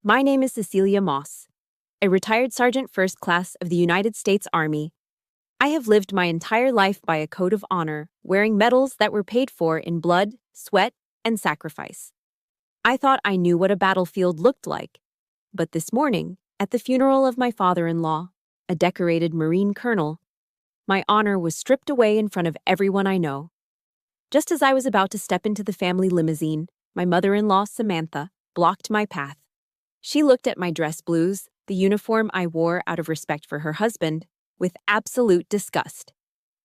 My name is Cecilia Moss, a retired Sergeant First Class of the United States Army. I have lived my entire life by a code of honor, wearing medals that were paid for in blood, sweat, and sacrifice. I thought I knew what a battlefield looked like. But this morning, at the funeral of my father-in-law, a decorated Marine colonel, my honor was stripped away in front of everyone I know. Just as I was about to step into the family limousine, my mother-in-law, Samantha, blocked my path. She looked at my dress blues, the uniform I wore out of respect for her husband, with absolute disgust.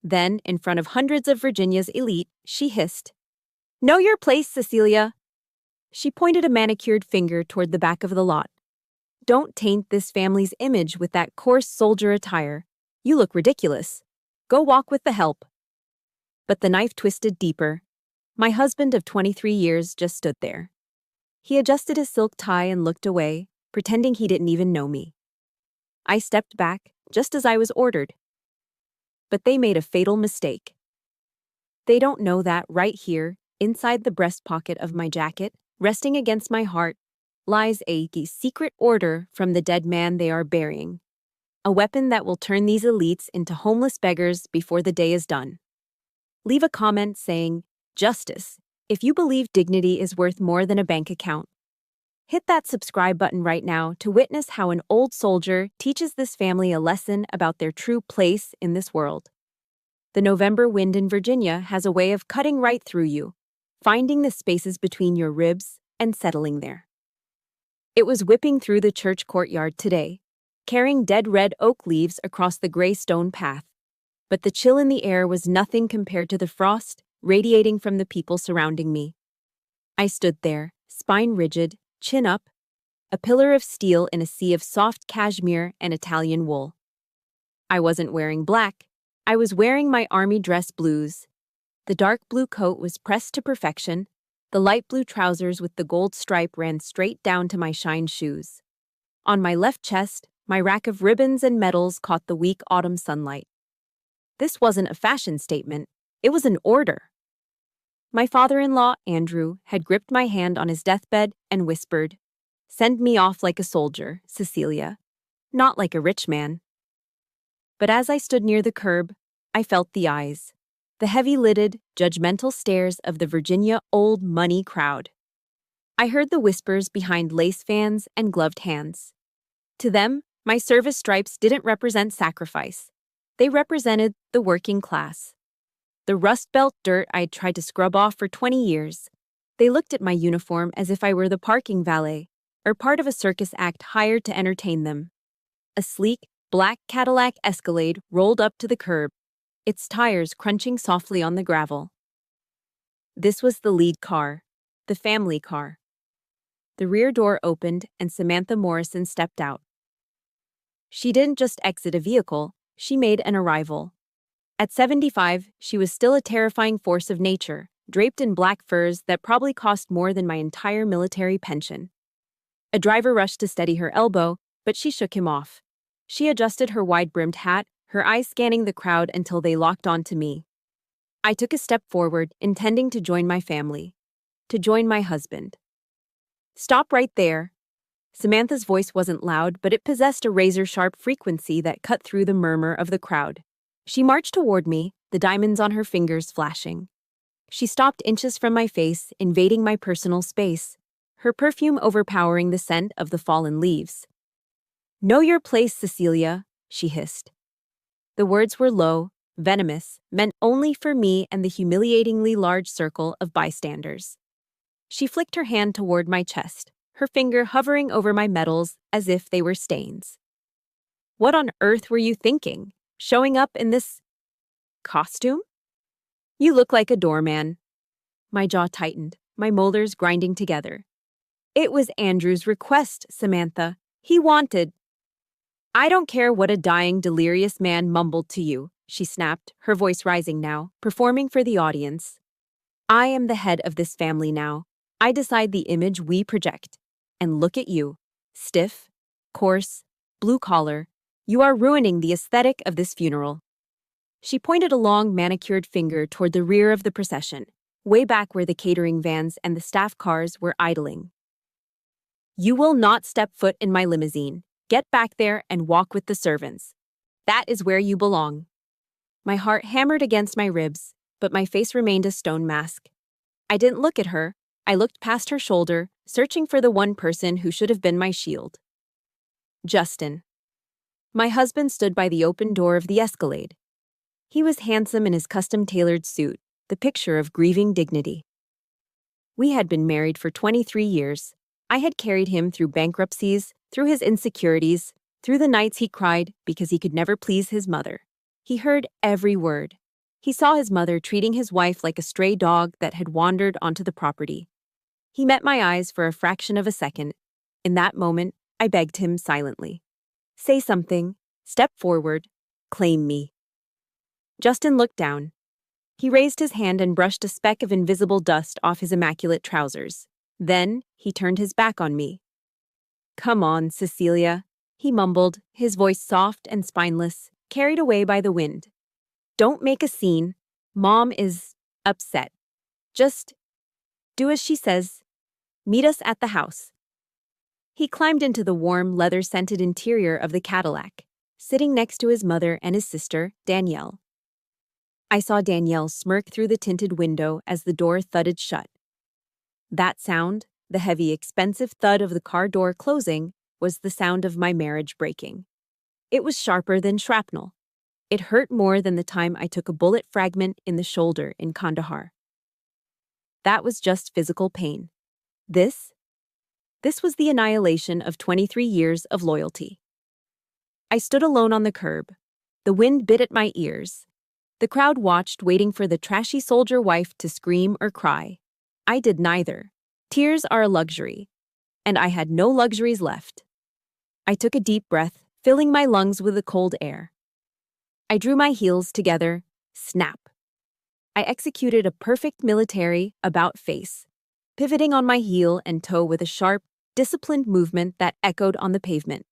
Then, in front of hundreds of Virginia's elite, she hissed, "Know your place, Cecilia." She pointed a manicured finger toward the back of the lot. "Don't taint this family's image with that coarse soldier attire. You look ridiculous. Go walk with the help." But the knife twisted deeper. My husband of 23 years just stood there. He adjusted his silk tie and looked away, pretending he didn't even know me. I stepped back, just as I was ordered. But they made a fatal mistake. They don't know that right here, inside the breast pocket of my jacket, resting against my heart, lies a secret order from the dead man they are burying. A weapon that will turn these elites into homeless beggars before the day is done. Leave a comment saying, "Justice," if you believe dignity is worth more than a bank account. Hit that subscribe button right now to witness how an old soldier teaches this family a lesson about their true place in this world. The November wind in Virginia has a way of cutting right through you, finding the spaces between your ribs and settling there. It was whipping through the church courtyard today, carrying dead red oak leaves across the gray stone path. But the chill in the air was nothing compared to the frost radiating from the people surrounding me. I stood there, spine rigid, chin up, a pillar of steel in a sea of soft cashmere and Italian wool. I wasn't wearing black. I was wearing my army dress blues. The dark blue coat was pressed to perfection. The light blue trousers with the gold stripe ran straight down to my shined shoes. On my left chest, my rack of ribbons and medals caught the weak autumn sunlight. This wasn't a fashion statement. It was an order. My father-in-law, Andrew, had gripped my hand on his deathbed and whispered, "Send me off like a soldier, Cecilia, not like a rich man." But as I stood near the curb, I felt the eyes, the heavy-lidded, judgmental stares of the Virginia old money crowd. I heard the whispers behind lace fans and gloved hands. To them, my service stripes didn't represent sacrifice. They represented the working class. The Rust Belt dirt I'd tried to scrub off for 20 years. They looked at my uniform as if I were the parking valet, or part of a circus act hired to entertain them. A sleek, black Cadillac Escalade rolled up to the curb, its tires crunching softly on the gravel. This was the lead car, the family car. The rear door opened and Samantha Morrison stepped out. She didn't just exit a vehicle, she made an arrival. At 75, she was still a terrifying force of nature, draped in black furs that probably cost more than my entire military pension. A driver rushed to steady her elbow, but she shook him off. She adjusted her wide-brimmed hat, her eyes scanning the crowd until they locked onto me. I took a step forward, intending to join my family, to join my husband. "Stop right there." Samantha's voice wasn't loud, but it possessed a razor-sharp frequency that cut through the murmur of the crowd. She marched toward me, the diamonds on her fingers flashing. She stopped inches from my face, invading my personal space, her perfume overpowering the scent of the fallen leaves. "Know your place, Cecilia," she hissed. The words were low, venomous, meant only for me and the humiliatingly large circle of bystanders. She flicked her hand toward my chest, her finger hovering over my medals as if they were stains. "What on earth were you thinking? Showing up in this costume? You look like a doorman." My jaw tightened, my molars grinding together. "It was Andrew's request, Samantha. He wanted—" "I don't care what a dying, delirious man mumbled to you," she snapped, her voice rising now, performing for the audience. "I am the head of this family now. I decide the image we project. And look at you. Stiff, coarse, blue-collar. You are ruining the aesthetic of this funeral." She pointed a long, manicured finger toward the rear of the procession, way back where the catering vans and the staff cars were idling. You will not step foot in my limousine. Get back there and walk with the servants. That is where you belong. My heart hammered against my ribs, but my face remained a stone mask. I didn't look at her. I looked past her shoulder, searching for the one person who should have been my shield. Justin. My husband stood by the open door of the Escalade. He was handsome in his custom-tailored suit, the picture of grieving dignity. We had been married for 23 years. I had carried him through bankruptcies, through his insecurities, through the nights he cried because he could never please his mother. He heard every word. He saw his mother treating his wife like a stray dog that had wandered onto the property. He met my eyes for a fraction of a second. In that moment, I begged him silently. Say something, step forward, claim me. Justin looked down. He raised his hand and brushed a speck of invisible dust off his immaculate trousers. Then, he turned his back on me. Come on, Cecilia, he mumbled, his voice soft and spineless, carried away by the wind. Don't make a scene. Mom is upset. Just do as she says. Meet us at the house. He climbed into the warm, leather-scented interior of the Cadillac, sitting next to his mother and his sister, Danielle. I saw Danielle smirk through the tinted window as the door thudded shut. That sound, the heavy, expensive thud of the car door closing, was the sound of my marriage breaking. It was sharper than shrapnel. It hurt more than the time I took a bullet fragment in the shoulder in Kandahar. That was just physical pain. This was the annihilation of 23 years of loyalty. I stood alone on the curb. The wind bit at my ears. The crowd watched, waiting for the trashy soldier wife to scream or cry. I did neither. Tears are a luxury, and I had no luxuries left. I took a deep breath, filling my lungs with the cold air. I drew my heels together. Snap. I executed a perfect military about-face, pivoting on my heel and toe with a sharp, disciplined movement that echoed on the pavement.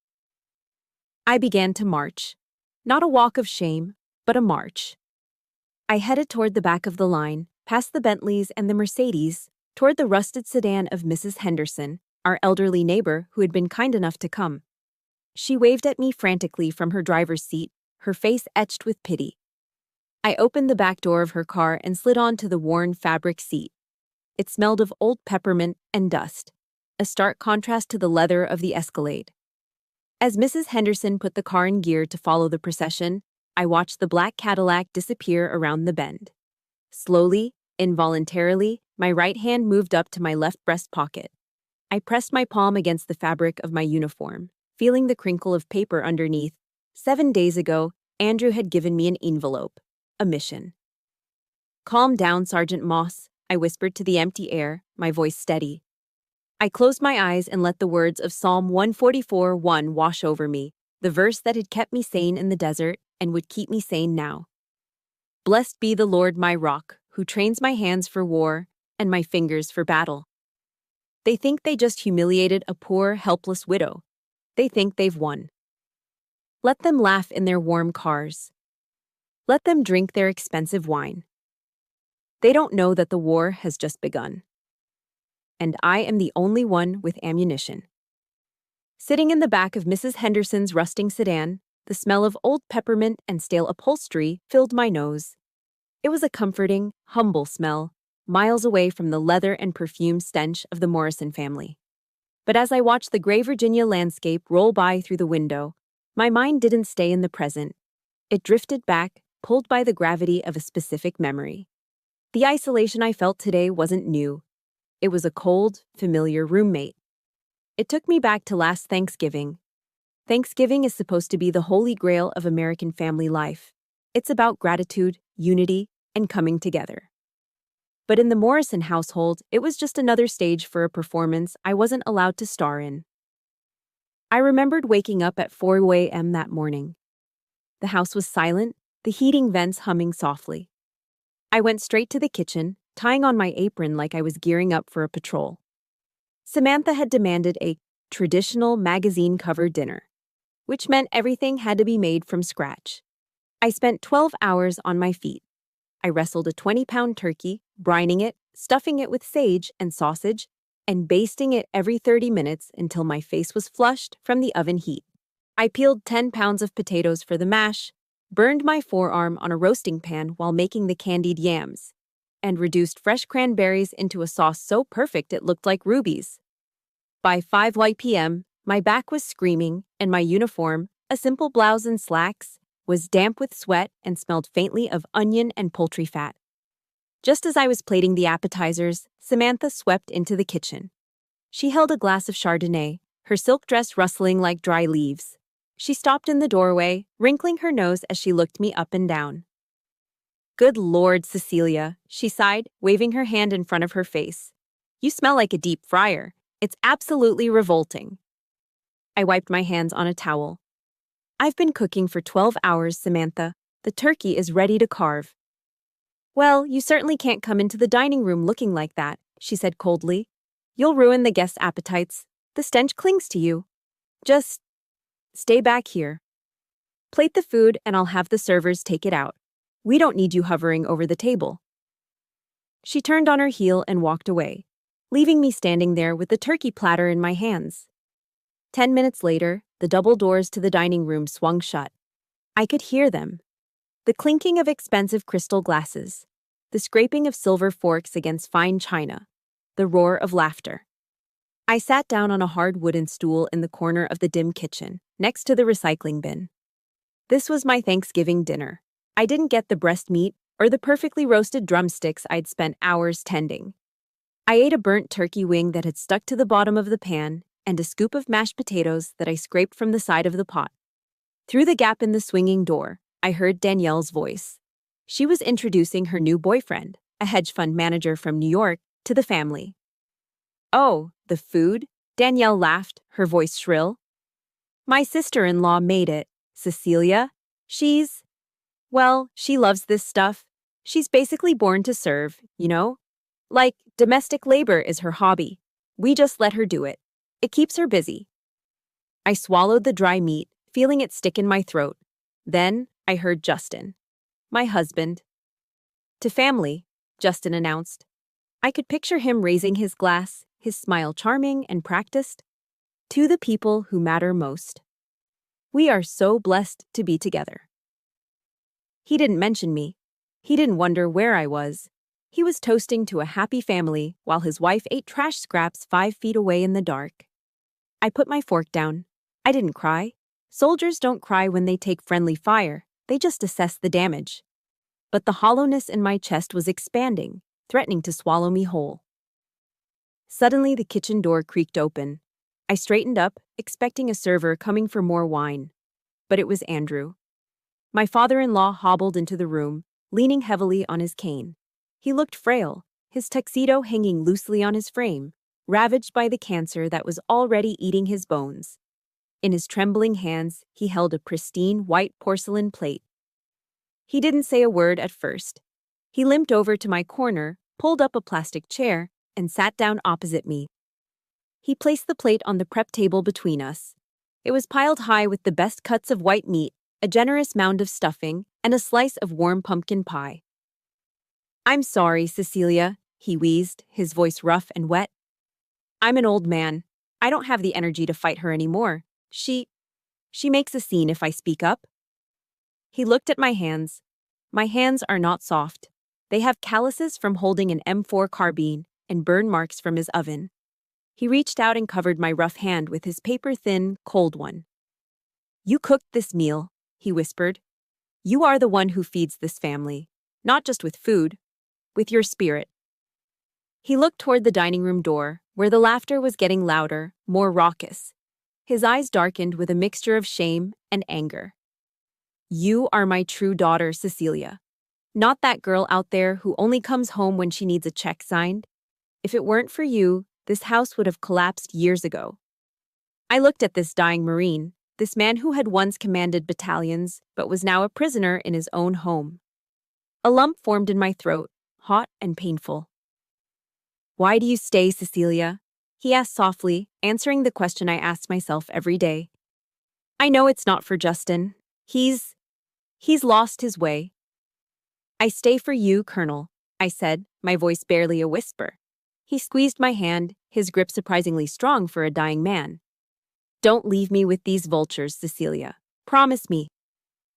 I began to march. Not a walk of shame, but a march. I headed toward the back of the line, past the Bentleys and the Mercedes, toward the rusted sedan of Mrs. Henderson, our elderly neighbor who had been kind enough to come. She waved at me frantically from her driver's seat, her face etched with pity. I opened the back door of her car and slid onto the worn fabric seat. It smelled of old peppermint and dust, a stark contrast to the leather of the Escalade. As Mrs. Henderson put the car in gear to follow the procession, I watched the black Cadillac disappear around the bend. Slowly, involuntarily, my right hand moved up to my left breast pocket. I pressed my palm against the fabric of my uniform, feeling the crinkle of paper underneath. 7 days ago, Andrew had given me an envelope, a mission. Calm down, Sergeant Moss, I whispered to the empty air, my voice steady. I closed my eyes and let the words of Psalm 144:1 wash over me, the verse that had kept me sane in the desert and would keep me sane now. Blessed be the Lord my rock, who trains my hands for war and my fingers for battle. They think they just humiliated a poor, helpless widow. They think they've won. Let them laugh in their warm cars. Let them drink their expensive wine. They don't know that the war has just begun. And I am the only one with ammunition. Sitting in the back of Mrs. Henderson's rusting sedan, the smell of old peppermint and stale upholstery filled my nose. It was a comforting, humble smell, miles away from the leather and perfume stench of the Morrison family. But as I watched the gray Virginia landscape roll by through the window, my mind didn't stay in the present. It drifted back, pulled by the gravity of a specific memory. The isolation I felt today wasn't new. It was a cold, familiar roommate. It took me back to last Thanksgiving. Thanksgiving is supposed to be the holy grail of American family life. It's about gratitude, unity, and coming together. But in the Morrison household, it was just another stage for a performance I wasn't allowed to star in. I remembered waking up at 4 a.m. that morning. The house was silent, the heating vents humming softly. I went straight to the kitchen, tying on my apron like I was gearing up for a patrol. Samantha had demanded a traditional magazine-cover dinner, which meant everything had to be made from scratch. I spent 12 hours on my feet. I wrestled a 20-pound turkey, brining it, stuffing it with sage and sausage, and basting it every 30 minutes until my face was flushed from the oven heat. I peeled 10 pounds of potatoes for the mash, burned my forearm on a roasting pan while making the candied yams, and reduced fresh cranberries into a sauce so perfect it looked like rubies. By 5 p.m., my back was screaming, and my uniform, a simple blouse and slacks, was damp with sweat and smelled faintly of onion and poultry fat. Just as I was plating the appetizers, Samantha swept into the kitchen. She held a glass of Chardonnay, her silk dress rustling like dry leaves. She stopped in the doorway, wrinkling her nose as she looked me up and down. "Good Lord, Cecilia," she sighed, waving her hand in front of her face. "You smell like a deep fryer. It's absolutely revolting." I wiped my hands on a towel. "I've been cooking for 12 hours, Samantha. The turkey is ready to carve." "Well, you certainly can't come into the dining room looking like that," she said coldly. "You'll ruin the guests' appetites. The stench clings to you. Just stay back here. Plate the food and I'll have the servers take it out. We don't need you hovering over the table." She turned on her heel and walked away, leaving me standing there with the turkey platter in my hands. 10 minutes later, the double doors to the dining room swung shut. I could hear them. The clinking of expensive crystal glasses, the scraping of silver forks against fine china, the roar of laughter. I sat down on a hard wooden stool in the corner of the dim kitchen, next to the recycling bin. This was my Thanksgiving dinner. I didn't get the breast meat or the perfectly roasted drumsticks I'd spent hours tending. I ate a burnt turkey wing that had stuck to the bottom of the pan and a scoop of mashed potatoes that I scraped from the side of the pot. Through the gap in the swinging door, I heard Danielle's voice. She was introducing her new boyfriend, a hedge fund manager from New York, to the family. "Oh, the food?" Danielle laughed, her voice shrill. "My sister-in-law made it, Cecilia. She loves this stuff. She's basically born to serve, you know? Like, domestic labor is her hobby. We just let her do it. It keeps her busy." I swallowed the dry meat, feeling it stick in my throat. Then I heard Justin. "My husband." "To family," Justin announced. I could picture him raising his glass, his smile charming and practiced. "To the people who matter most. We are so blessed to be together." He didn't mention me. He didn't wonder where I was. He was toasting to a happy family while his wife ate trash scraps 5 feet away in the dark. I put my fork down. I didn't cry. Soldiers don't cry when they take friendly fire. They just assess the damage. But the hollowness in my chest was expanding, threatening to swallow me whole. Suddenly, the kitchen door creaked open. I straightened up, expecting a server coming for more wine. But it was Andrew. My father-in-law hobbled into the room, leaning heavily on his cane. He looked frail, his tuxedo hanging loosely on his frame, ravaged by the cancer that was already eating his bones. In his trembling hands, he held a pristine white porcelain plate. He didn't say a word at first. He limped over to my corner, pulled up a plastic chair, and sat down opposite me. He placed the plate on the prep table between us. It was piled high with the best cuts of white meat, a generous mound of stuffing, and a slice of warm pumpkin pie. "I'm sorry, Cecilia," he wheezed, his voice rough and wet. "I'm an old man. I don't have the energy to fight her anymore. She makes a scene if I speak up." He looked at my hands. My hands are not soft. They have calluses from holding an M4 carbine and burn marks from his oven. He reached out and covered my rough hand with his paper-thin, cold one. "You cooked this meal," he whispered. "You are the one who feeds this family, not just with food, with your spirit." He looked toward the dining room door, where the laughter was getting louder, more raucous. His eyes darkened with a mixture of shame and anger. "You are my true daughter, Cecilia. Not that girl out there who only comes home when she needs a check signed. If it weren't for you, this house would have collapsed years ago." I looked at this dying Marine, this man who had once commanded battalions but was now a prisoner in his own home. A lump formed in my throat, hot and painful. "Why do you stay, Cecilia?" he asked softly, answering the question I asked myself every day. "I know it's not for Justin. He's lost his way." "I stay for you, Colonel," I said, my voice barely a whisper. He squeezed my hand, his grip surprisingly strong for a dying man. Don't leave me with these vultures, Cecilia. Promise me.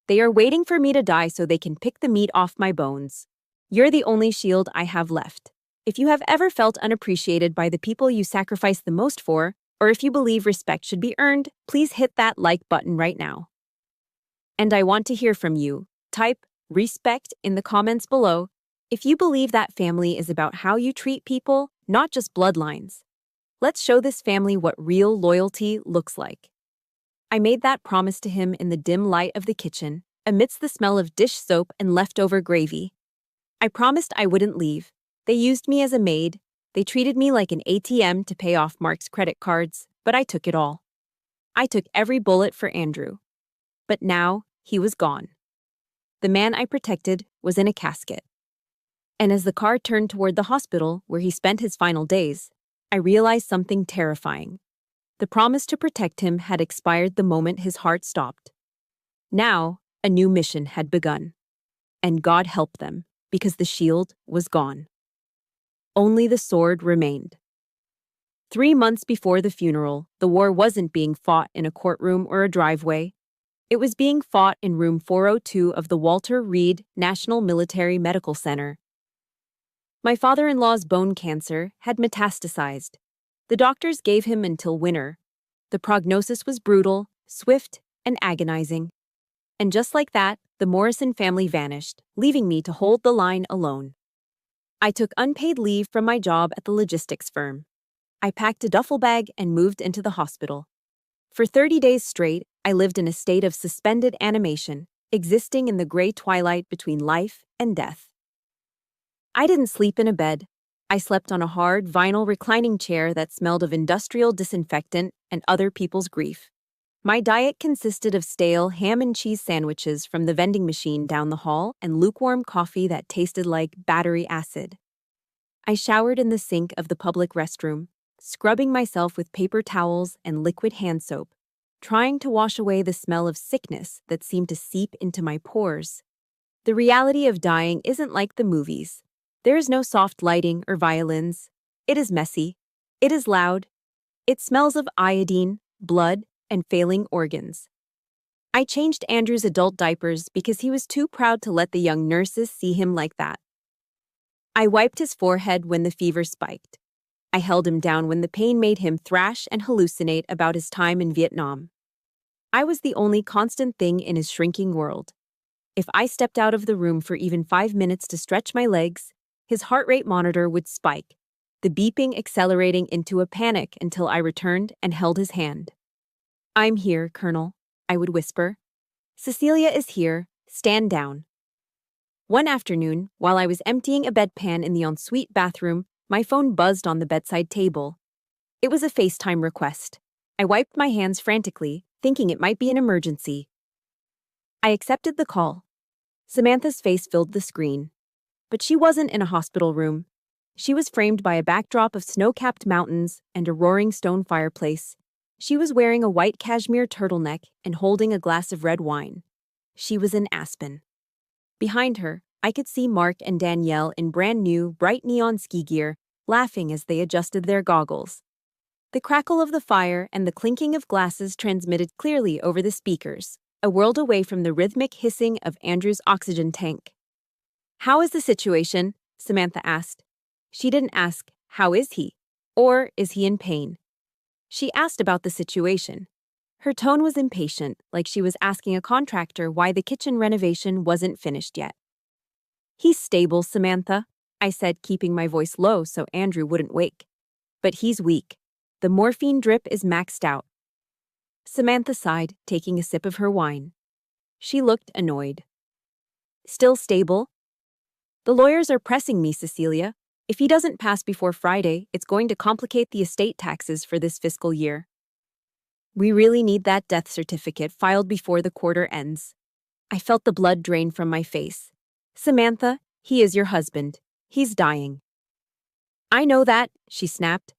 They are waiting for me to die so they can pick the meat off my bones. You're the only shield I have left. If you have ever felt unappreciated by the people you sacrifice the most for, or if you believe respect should be earned, please hit that like button right now. And I want to hear from you. Type respect in the comments below if you believe that family is about how you treat people, not just bloodlines. Let's show this family what real loyalty looks like. I made that promise to him in the dim light of the kitchen, amidst the smell of dish soap and leftover gravy. I promised I wouldn't leave. They used me as a maid. They treated me like an ATM to pay off Mark's credit cards, but I took it all. I took every bullet for Andrew. But now, he was gone. The man I protected was in a casket. And as the car turned toward the hospital where he spent his final days, I realized something terrifying. The promise to protect him had expired the moment his heart stopped. Now, a new mission had begun. And God help them, because the shield was gone. Only the sword remained. 3 months before the funeral, the war wasn't being fought in a courtroom or a driveway. It was being fought in room 402 of the Walter Reed National Military Medical Center. My father-in-law's bone cancer had metastasized. The doctors gave him until winter. The prognosis was brutal, swift, and agonizing. And just like that, the Morrison family vanished, leaving me to hold the line alone. I took unpaid leave from my job at the logistics firm. I packed a duffel bag and moved into the hospital. For 30 days straight, I lived in a state of suspended animation, existing in the gray twilight between life and death. I didn't sleep in a bed. I slept on a hard, vinyl reclining chair that smelled of industrial disinfectant and other people's grief. My diet consisted of stale ham and cheese sandwiches from the vending machine down the hall and lukewarm coffee that tasted like battery acid. I showered in the sink of the public restroom, scrubbing myself with paper towels and liquid hand soap, trying to wash away the smell of sickness that seemed to seep into my pores. The reality of dying isn't like the movies. There is no soft lighting or violins. It is messy. It is loud. It smells of iodine, blood, and failing organs. I changed Andrew's adult diapers because he was too proud to let the young nurses see him like that. I wiped his forehead when the fever spiked. I held him down when the pain made him thrash and hallucinate about his time in Vietnam. I was the only constant thing in his shrinking world. If I stepped out of the room for even 5 minutes to stretch my legs, his heart rate monitor would spike, the beeping accelerating into a panic until I returned and held his hand. "I'm here, Colonel," I would whisper. "Cecilia is here. Stand down." One afternoon, while I was emptying a bedpan in the ensuite bathroom, my phone buzzed on the bedside table. It was a FaceTime request. I wiped my hands frantically, thinking it might be an emergency. I accepted the call. Samantha's face filled the screen. But she wasn't in a hospital room. She was framed by a backdrop of snow-capped mountains and a roaring stone fireplace. She was wearing a white cashmere turtleneck and holding a glass of red wine. She was in Aspen. Behind her, I could see Mark and Danielle in brand-new, bright neon ski gear, laughing as they adjusted their goggles. The crackle of the fire and the clinking of glasses transmitted clearly over the speakers, a world away from the rhythmic hissing of Andrew's oxygen tank. "How is the situation?" Samantha asked. She didn't ask, "How is he?" or "Is he in pain?" She asked about the situation. Her tone was impatient, like she was asking a contractor why the kitchen renovation wasn't finished yet. "He's stable, Samantha," I said, keeping my voice low so Andrew wouldn't wake. "But he's weak. The morphine drip is maxed out." Samantha sighed, taking a sip of her wine. She looked annoyed. "Still stable?" "The lawyers are pressing me, Cecilia. If he doesn't pass before Friday, it's going to complicate the estate taxes for this fiscal year. We really need that death certificate filed before the quarter ends." I felt the blood drain from my face. "Samantha, he is your husband. He's dying." "I know that," she snapped.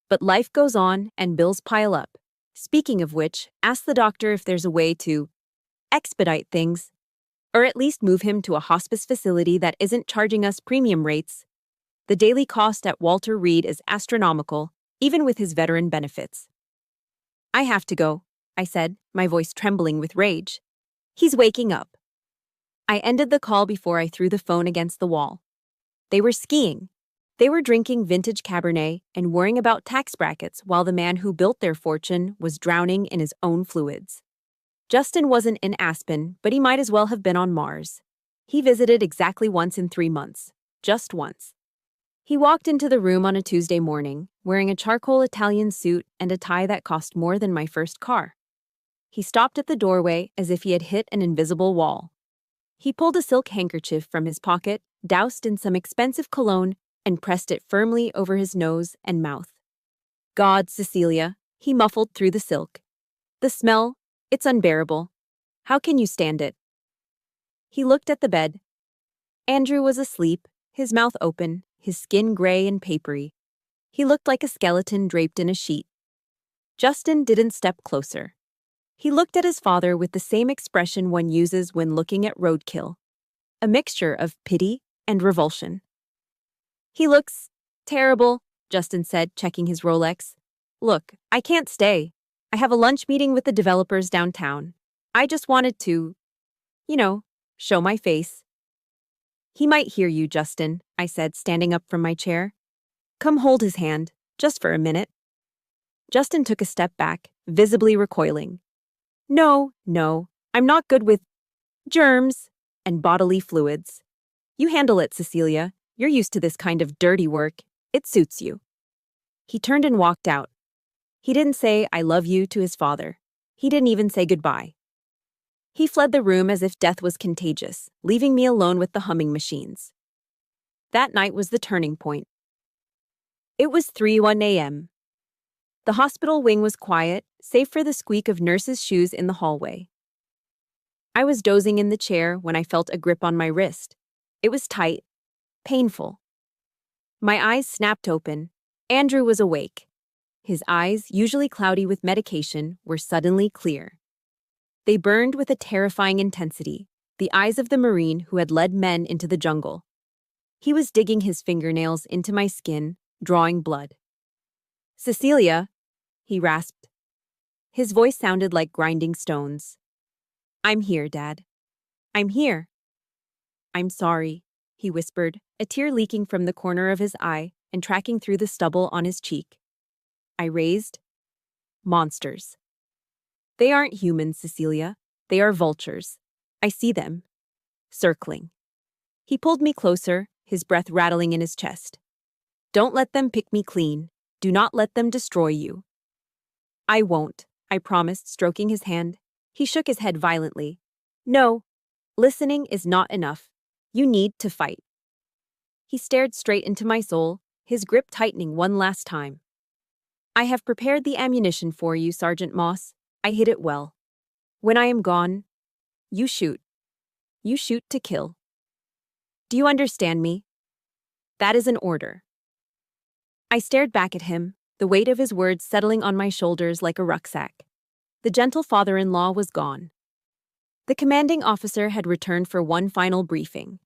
"But life goes on and bills pile up. Speaking of which, ask the doctor if there's a way to expedite things, or at least move him to a hospice facility that isn't charging us premium rates." The daily cost at Walter Reed is astronomical, even with his veteran benefits. I have to go, I said, my voice trembling with rage. He's waking up. I ended the call before I threw the phone against the wall. They were skiing. They were drinking vintage Cabernet and worrying about tax brackets while the man who built their fortune was drowning in his own fluids. Justin wasn't in Aspen, but he might as well have been on Mars. He visited exactly once in 3 months. Just once. He walked into the room on a Tuesday morning, wearing a charcoal Italian suit and a tie that cost more than my first car. He stopped at the doorway as if he had hit an invisible wall. He pulled a silk handkerchief from his pocket, doused in some expensive cologne, and pressed it firmly over his nose and mouth. God, Cecilia, he muffled through the silk. The smell, it's unbearable. How can you stand it? He looked at the bed. Andrew was asleep, his mouth open, his skin gray and papery. He looked like a skeleton draped in a sheet. Justin didn't step closer. He looked at his father with the same expression one uses when looking at roadkill. A mixture of pity and revulsion. He looks terrible, Justin said, checking his Rolex. Look, I can't stay. I have a lunch meeting with the developers downtown. I just wanted to, show my face. He might hear you, Justin, I said, standing up from my chair. Come hold his hand, just for a minute. Justin took a step back, visibly recoiling. No, I'm not good with germs and bodily fluids. You handle it, Cecilia. You're used to this kind of dirty work. It suits you. He turned and walked out. He didn't say, I love you to his father. He didn't even say goodbye. He fled the room as if death was contagious, leaving me alone with the humming machines. That night was the turning point. It was 3:01 a.m. The hospital wing was quiet, save for the squeak of nurses' shoes in the hallway. I was dozing in the chair when I felt a grip on my wrist. It was tight, painful. My eyes snapped open. Andrew was awake. His eyes, usually cloudy with medication, were suddenly clear. They burned with a terrifying intensity, the eyes of the Marine who had led men into the jungle. He was digging his fingernails into my skin, drawing blood. Cecilia, he rasped. His voice sounded like grinding stones. I'm here, Dad. I'm here. I'm sorry, he whispered, a tear leaking from the corner of his eye and tracking through the stubble on his cheek. I raised. Monsters. They aren't humans, Cecilia. They are vultures. I see them. Circling. He pulled me closer, his breath rattling in his chest. Don't let them pick me clean. Do not let them destroy you. I won't, I promised, stroking his hand. He shook his head violently. No, listening is not enough. You need to fight. He stared straight into my soul, his grip tightening one last time. I have prepared the ammunition for you, Sergeant Moss. I hid it well. When I am gone, you shoot. You shoot to kill. Do you understand me? That is an order. I stared back at him, the weight of his words settling on my shoulders like a rucksack. The gentle father-in-law was gone. The commanding officer had returned for one final briefing.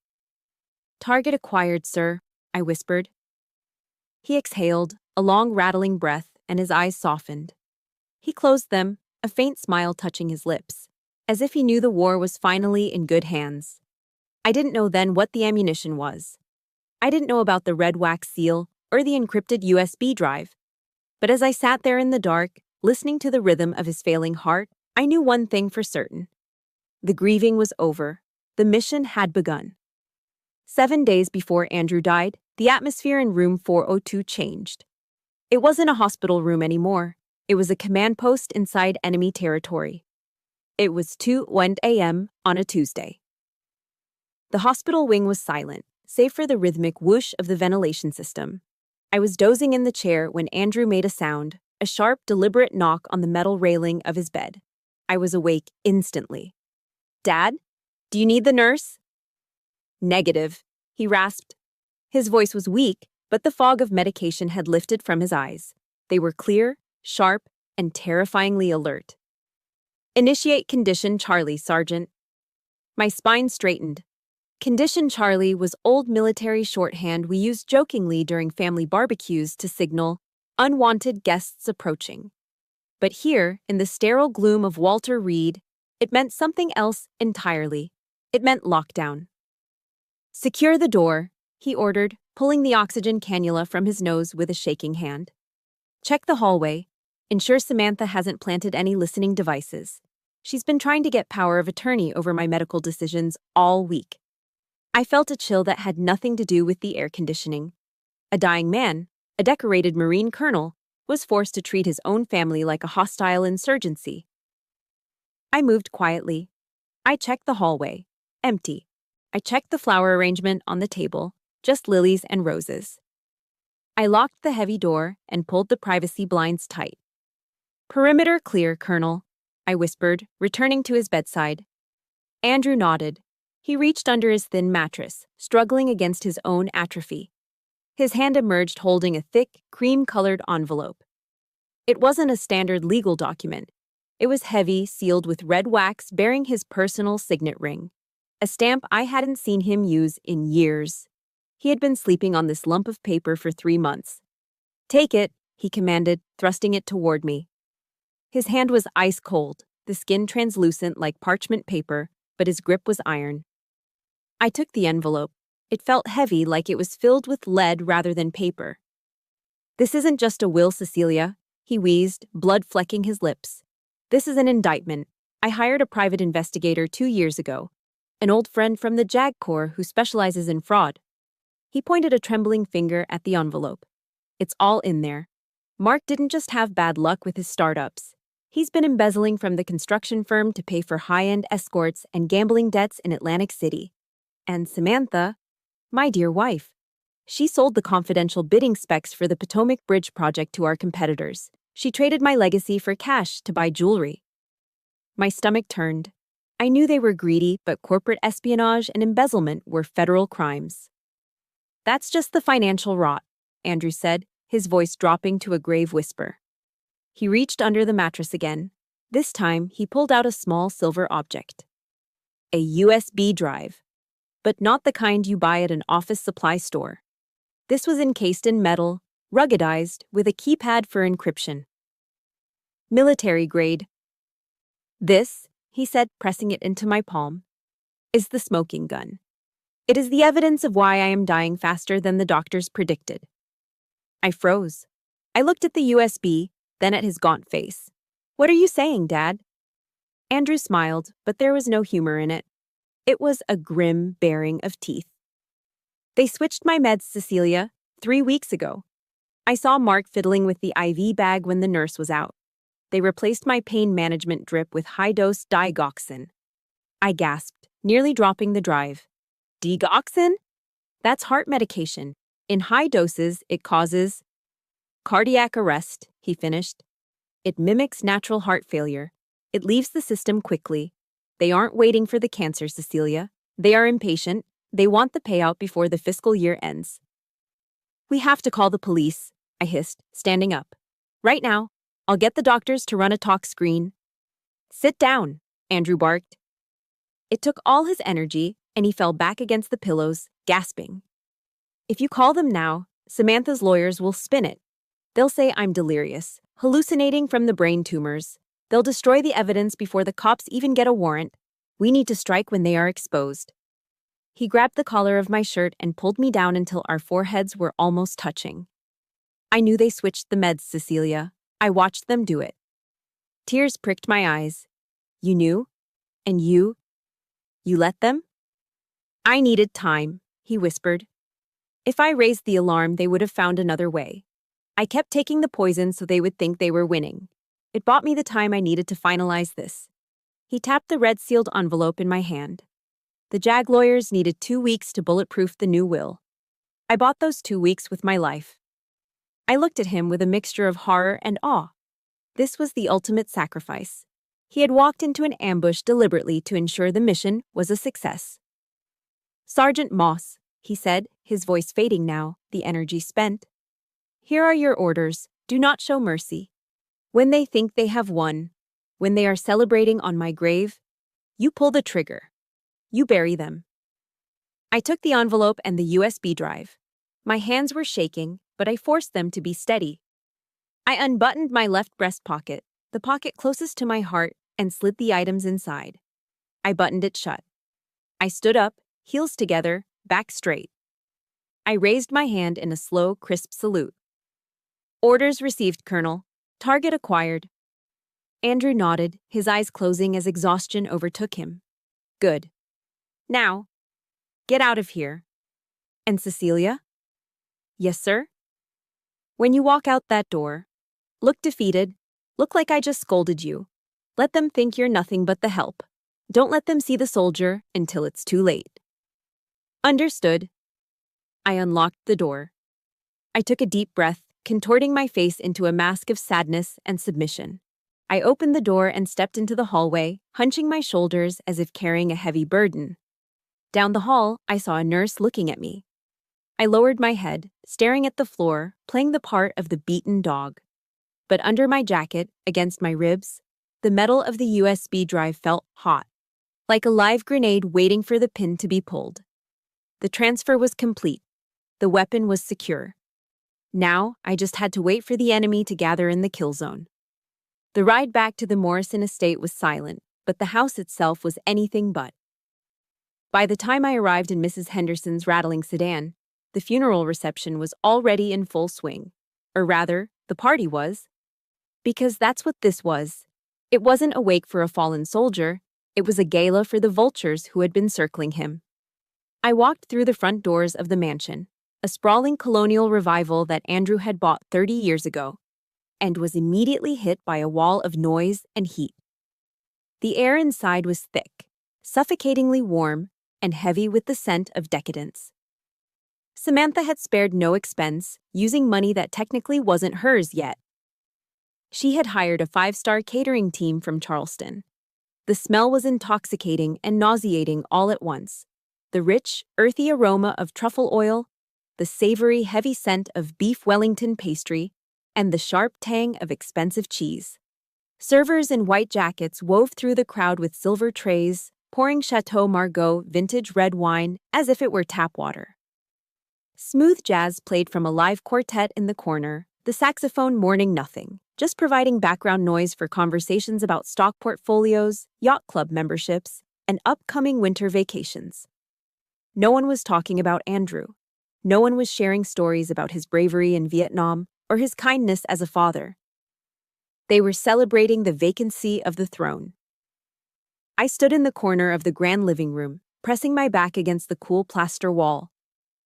Target acquired, sir, I whispered. He exhaled, a long rattling breath, and his eyes softened. He closed them, a faint smile touching his lips, as if he knew the war was finally in good hands. I didn't know then what the ammunition was. I didn't know about the red wax seal or the encrypted USB drive. But as I sat there in the dark, listening to the rhythm of his failing heart, I knew one thing for certain. The grieving was over. The mission had begun. 7 days before Andrew died, the atmosphere in room 402 changed. It wasn't a hospital room anymore. It was a command post inside enemy territory. It was 2:01 a.m. on a Tuesday. The hospital wing was silent, save for the rhythmic whoosh of the ventilation system. I was dozing in the chair when Andrew made a sound, a sharp, deliberate knock on the metal railing of his bed. I was awake instantly. Dad? Do you need the nurse? Negative, he rasped. His voice was weak, but the fog of medication had lifted from his eyes. They were clear, sharp, and terrifyingly alert. Initiate condition Charlie, Sergeant. My spine straightened. Condition Charlie was old military shorthand we used jokingly during family barbecues to signal unwanted guests approaching. But here, in the sterile gloom of Walter Reed, it meant something else entirely. It meant lockdown. "Secure the door," he ordered, pulling the oxygen cannula from his nose with a shaking hand. "Check the hallway. Ensure Samantha hasn't planted any listening devices. She's been trying to get power of attorney over my medical decisions all week." I felt a chill that had nothing to do with the air conditioning. A dying man, a decorated Marine colonel, was forced to treat his own family like a hostile insurgency. I moved quietly. I checked the hallway. Empty. I checked the flower arrangement on the table, just lilies and roses. I locked the heavy door and pulled the privacy blinds tight. "Perimeter clear, Colonel," I whispered, returning to his bedside. Andrew nodded. He reached under his thin mattress, struggling against his own atrophy. His hand emerged holding a thick, cream-colored envelope. It wasn't a standard legal document. It was heavy, sealed with red wax bearing his personal signet ring, a stamp I hadn't seen him use in years. He had been sleeping on this lump of paper for 3 months. "Take it," he commanded, thrusting it toward me. His hand was ice cold, the skin translucent like parchment paper, but his grip was iron. I took the envelope. It felt heavy, like it was filled with lead rather than paper. "This isn't just a will, Cecilia," he wheezed, blood flecking his lips. "This is an indictment. I hired a private investigator 2 years ago, an old friend from the JAG Corps who specializes in fraud." He pointed a trembling finger at the envelope. "It's all in there. Mark didn't just have bad luck with his startups. He's been embezzling from the construction firm to pay for high-end escorts and gambling debts in Atlantic City. And Samantha, my dear wife, she sold the confidential bidding specs for the Potomac Bridge project to our competitors. She traded my legacy for cash to buy jewelry." My stomach turned. I knew they were greedy, but corporate espionage and embezzlement were federal crimes. "That's just the financial rot," Andrew said, his voice dropping to a grave whisper. He reached under the mattress again. This time, he pulled out a small silver object. A USB drive. But not the kind you buy at an office supply store. This was encased in metal, ruggedized, with a keypad for encryption. "Military grade." "This," he said, pressing it into my palm, "is the smoking gun. It is the evidence of why I am dying faster than the doctors predicted." I froze. I looked at the USB, then at his gaunt face. "What are you saying, Dad?" Andrew smiled, but there was no humor in it. It was a grim baring of teeth. "They switched my meds, Cecilia, 3 weeks ago. I saw Mark fiddling with the IV bag when the nurse was out. They replaced my pain management drip with high-dose digoxin." I gasped, nearly dropping the drive. "Digoxin? That's heart medication. In high doses, it causes cardiac arrest," he finished. "It mimics natural heart failure. It leaves the system quickly. They aren't waiting for the cancer, Cecilia. They are impatient. They want the payout before the fiscal year ends." "We have to call the police," I hissed, standing up. "Right now. I'll get the doctors to run a talk screen." "Sit down," Andrew barked. It took all his energy, and he fell back against the pillows, gasping. "If you call them now, Samantha's lawyers will spin it. They'll say I'm delirious, hallucinating from the brain tumors. They'll destroy the evidence before the cops even get a warrant. We need to strike when they are exposed." He grabbed the collar of my shirt and pulled me down until our foreheads were almost touching. "I knew they switched the meds, Cecilia. I watched them do it." Tears pricked my eyes. "You knew? And you let them?" "I needed time," he whispered. "If I raised the alarm, they would have found another way. I kept taking the poison so they would think they were winning. It bought me the time I needed to finalize this." He tapped the red-sealed envelope in my hand. "The JAG lawyers needed 2 weeks to bulletproof the new will. I bought those 2 weeks with my life." I looked at him with a mixture of horror and awe. This was the ultimate sacrifice. He had walked into an ambush deliberately to ensure the mission was a success. "Sergeant Moss," he said, his voice fading now, the energy spent. "Here are your orders. Do not show mercy. When they think they have won, when they are celebrating on my grave, you pull the trigger. You bury them." I took the envelope and the USB drive. My hands were shaking, but I forced them to be steady. I unbuttoned my left breast pocket, the pocket closest to my heart, and slid the items inside. I buttoned it shut. I stood up, heels together, back straight. I raised my hand in a slow, crisp salute. Orders received, Colonel. Target acquired. Andrew nodded, his eyes closing as exhaustion overtook him. Good. Now, get out of here. And Cecilia? Yes, sir? When you walk out that door, look defeated, look like I just scolded you. Let them think you're nothing but the help. Don't let them see the soldier until it's too late. Understood. I unlocked the door. I took a deep breath, contorting my face into a mask of sadness and submission. I opened the door and stepped into the hallway, hunching my shoulders as if carrying a heavy burden. Down the hall, I saw a nurse looking at me. I lowered my head, staring at the floor, playing the part of the beaten dog. But under my jacket, against my ribs, the metal of the USB drive felt hot, like a live grenade waiting for the pin to be pulled. The transfer was complete. The weapon was secure. Now, I just had to wait for the enemy to gather in the kill zone. The ride back to the Morrison estate was silent, but the house itself was anything but. By the time I arrived in Mrs. Henderson's rattling sedan, the funeral reception was already in full swing. Or rather, the party was. Because that's what this was. It wasn't a wake for a fallen soldier, it was a gala for the vultures who had been circling him. I walked through the front doors of the mansion, a sprawling colonial revival that Andrew had bought 30 years ago, and was immediately hit by a wall of noise and heat. The air inside was thick, suffocatingly warm, and heavy with the scent of decadence. Samantha had spared no expense, using money that technically wasn't hers yet. She had hired a 5-star catering team from Charleston. The smell was intoxicating and nauseating all at once. The rich, earthy aroma of truffle oil, the savory, heavy scent of beef Wellington pastry, and the sharp tang of expensive cheese. Servers in white jackets wove through the crowd with silver trays, pouring Chateau Margaux vintage red wine as if it were tap water. Smooth jazz played from a live quartet in the corner, the saxophone mourning nothing, just providing background noise for conversations about stock portfolios, yacht club memberships, and upcoming winter vacations. No one was talking about Andrew. No one was sharing stories about his bravery in Vietnam or his kindness as a father. They were celebrating the vacancy of the throne. I stood in the corner of the grand living room, pressing my back against the cool plaster wall.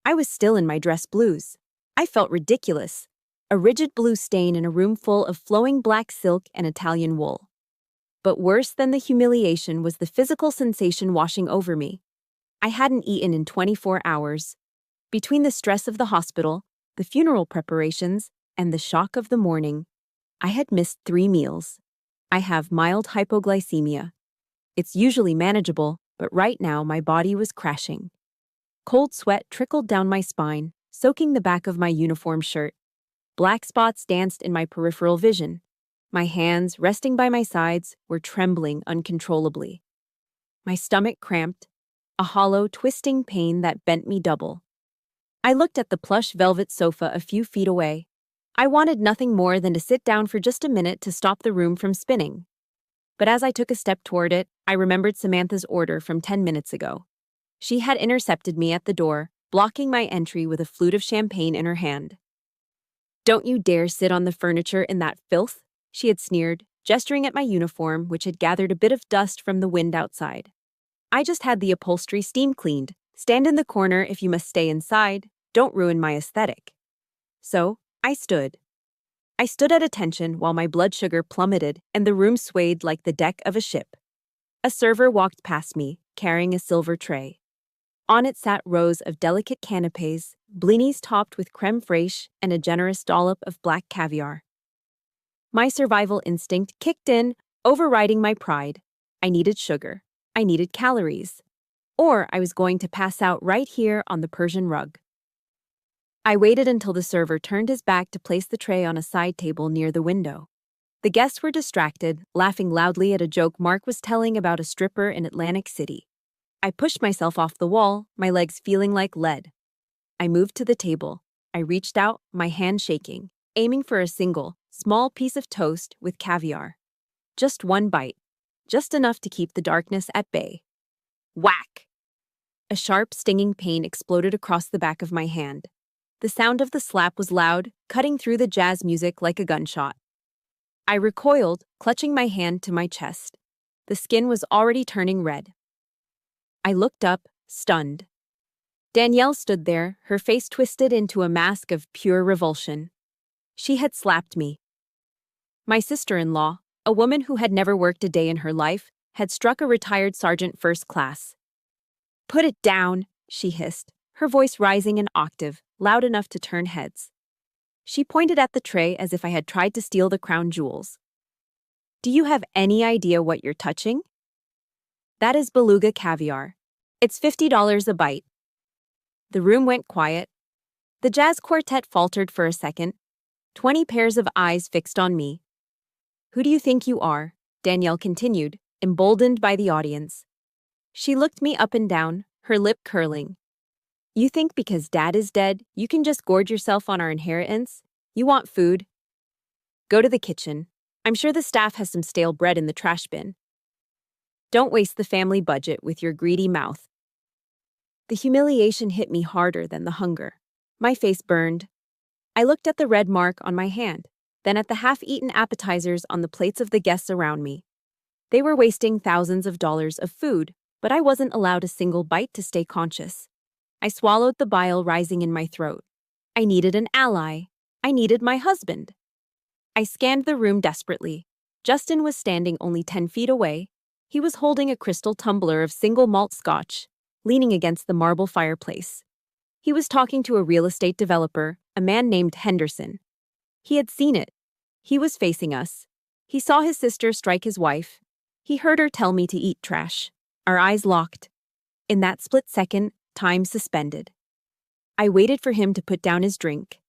I was still in my dress blues. I felt ridiculous, a rigid blue stain in a room full of flowing black silk and Italian wool. But worse than the humiliation was the physical sensation washing over me. I hadn't eaten in 24 hours. Between the stress of the hospital, the funeral preparations, and the shock of the morning, I had missed 3 meals. I have mild hypoglycemia. It's usually manageable, but right now my body was crashing. Cold sweat trickled down my spine, soaking the back of my uniform shirt. Black spots danced in my peripheral vision. My hands, resting by my sides, were trembling uncontrollably. My stomach cramped, a hollow, twisting pain that bent me double. I looked at the plush velvet sofa a few feet away. I wanted nothing more than to sit down for just a minute to stop the room from spinning. But as I took a step toward it, I remembered Samantha's order from 10 minutes ago. She had intercepted me at the door, blocking my entry with a flute of champagne in her hand. "Don't you dare sit on the furniture in that filth," she had sneered, gesturing at my uniform, which had gathered a bit of dust from the wind outside. "I just had the upholstery steam cleaned. Stand in the corner if you must stay inside. Don't ruin my aesthetic." So, I stood. I stood at attention while my blood sugar plummeted and the room swayed like the deck of a ship. A server walked past me, carrying a silver tray. On it sat rows of delicate canapés, blinis topped with crème fraîche and a generous dollop of black caviar. My survival instinct kicked in, overriding my pride. I needed sugar. I needed calories. Or I was going to pass out right here on the Persian rug. I waited until the server turned his back to place the tray on a side table near the window. The guests were distracted, laughing loudly at a joke Mark was telling about a stripper in Atlantic City. I pushed myself off the wall, my legs feeling like lead. I moved to the table. I reached out, my hand shaking, aiming for a single, small piece of toast with caviar. Just one bite. Just enough to keep the darkness at bay. Whack! A sharp, stinging pain exploded across the back of my hand. The sound of the slap was loud, cutting through the jazz music like a gunshot. I recoiled, clutching my hand to my chest. The skin was already turning red. I looked up, stunned. Danielle stood there, her face twisted into a mask of pure revulsion. She had slapped me. My sister-in-law, a woman who had never worked a day in her life, had struck a retired sergeant first class. "Put it down," she hissed, her voice rising an octave, loud enough to turn heads. She pointed at the tray as if I had tried to steal the crown jewels. "Do you have any idea what you're touching? That is beluga caviar. It's $50 a bite." The room went quiet. The jazz quartet faltered for a second, 20 pairs of eyes fixed on me. "Who do you think you are?" Danielle continued, emboldened by the audience. She looked me up and down, her lip curling. "You think because Dad is dead, you can just gorge yourself on our inheritance? You want food? Go to the kitchen. I'm sure the staff has some stale bread in the trash bin. Don't waste the family budget with your greedy mouth." The humiliation hit me harder than the hunger. My face burned. I looked at the red mark on my hand, then at the half-eaten appetizers on the plates of the guests around me. They were wasting thousands of dollars of food, but I wasn't allowed a single bite to stay conscious. I swallowed the bile rising in my throat. I needed an ally. I needed my husband. I scanned the room desperately. Justin was standing only 10 feet away. He was holding a crystal tumbler of single malt scotch, leaning against the marble fireplace. He was talking to a real estate developer, a man named Henderson. He had seen it. He was facing us. He saw his sister strike his wife. He heard her tell me to eat trash. Our eyes locked. In that split second, time suspended. I waited for him to put down his drink.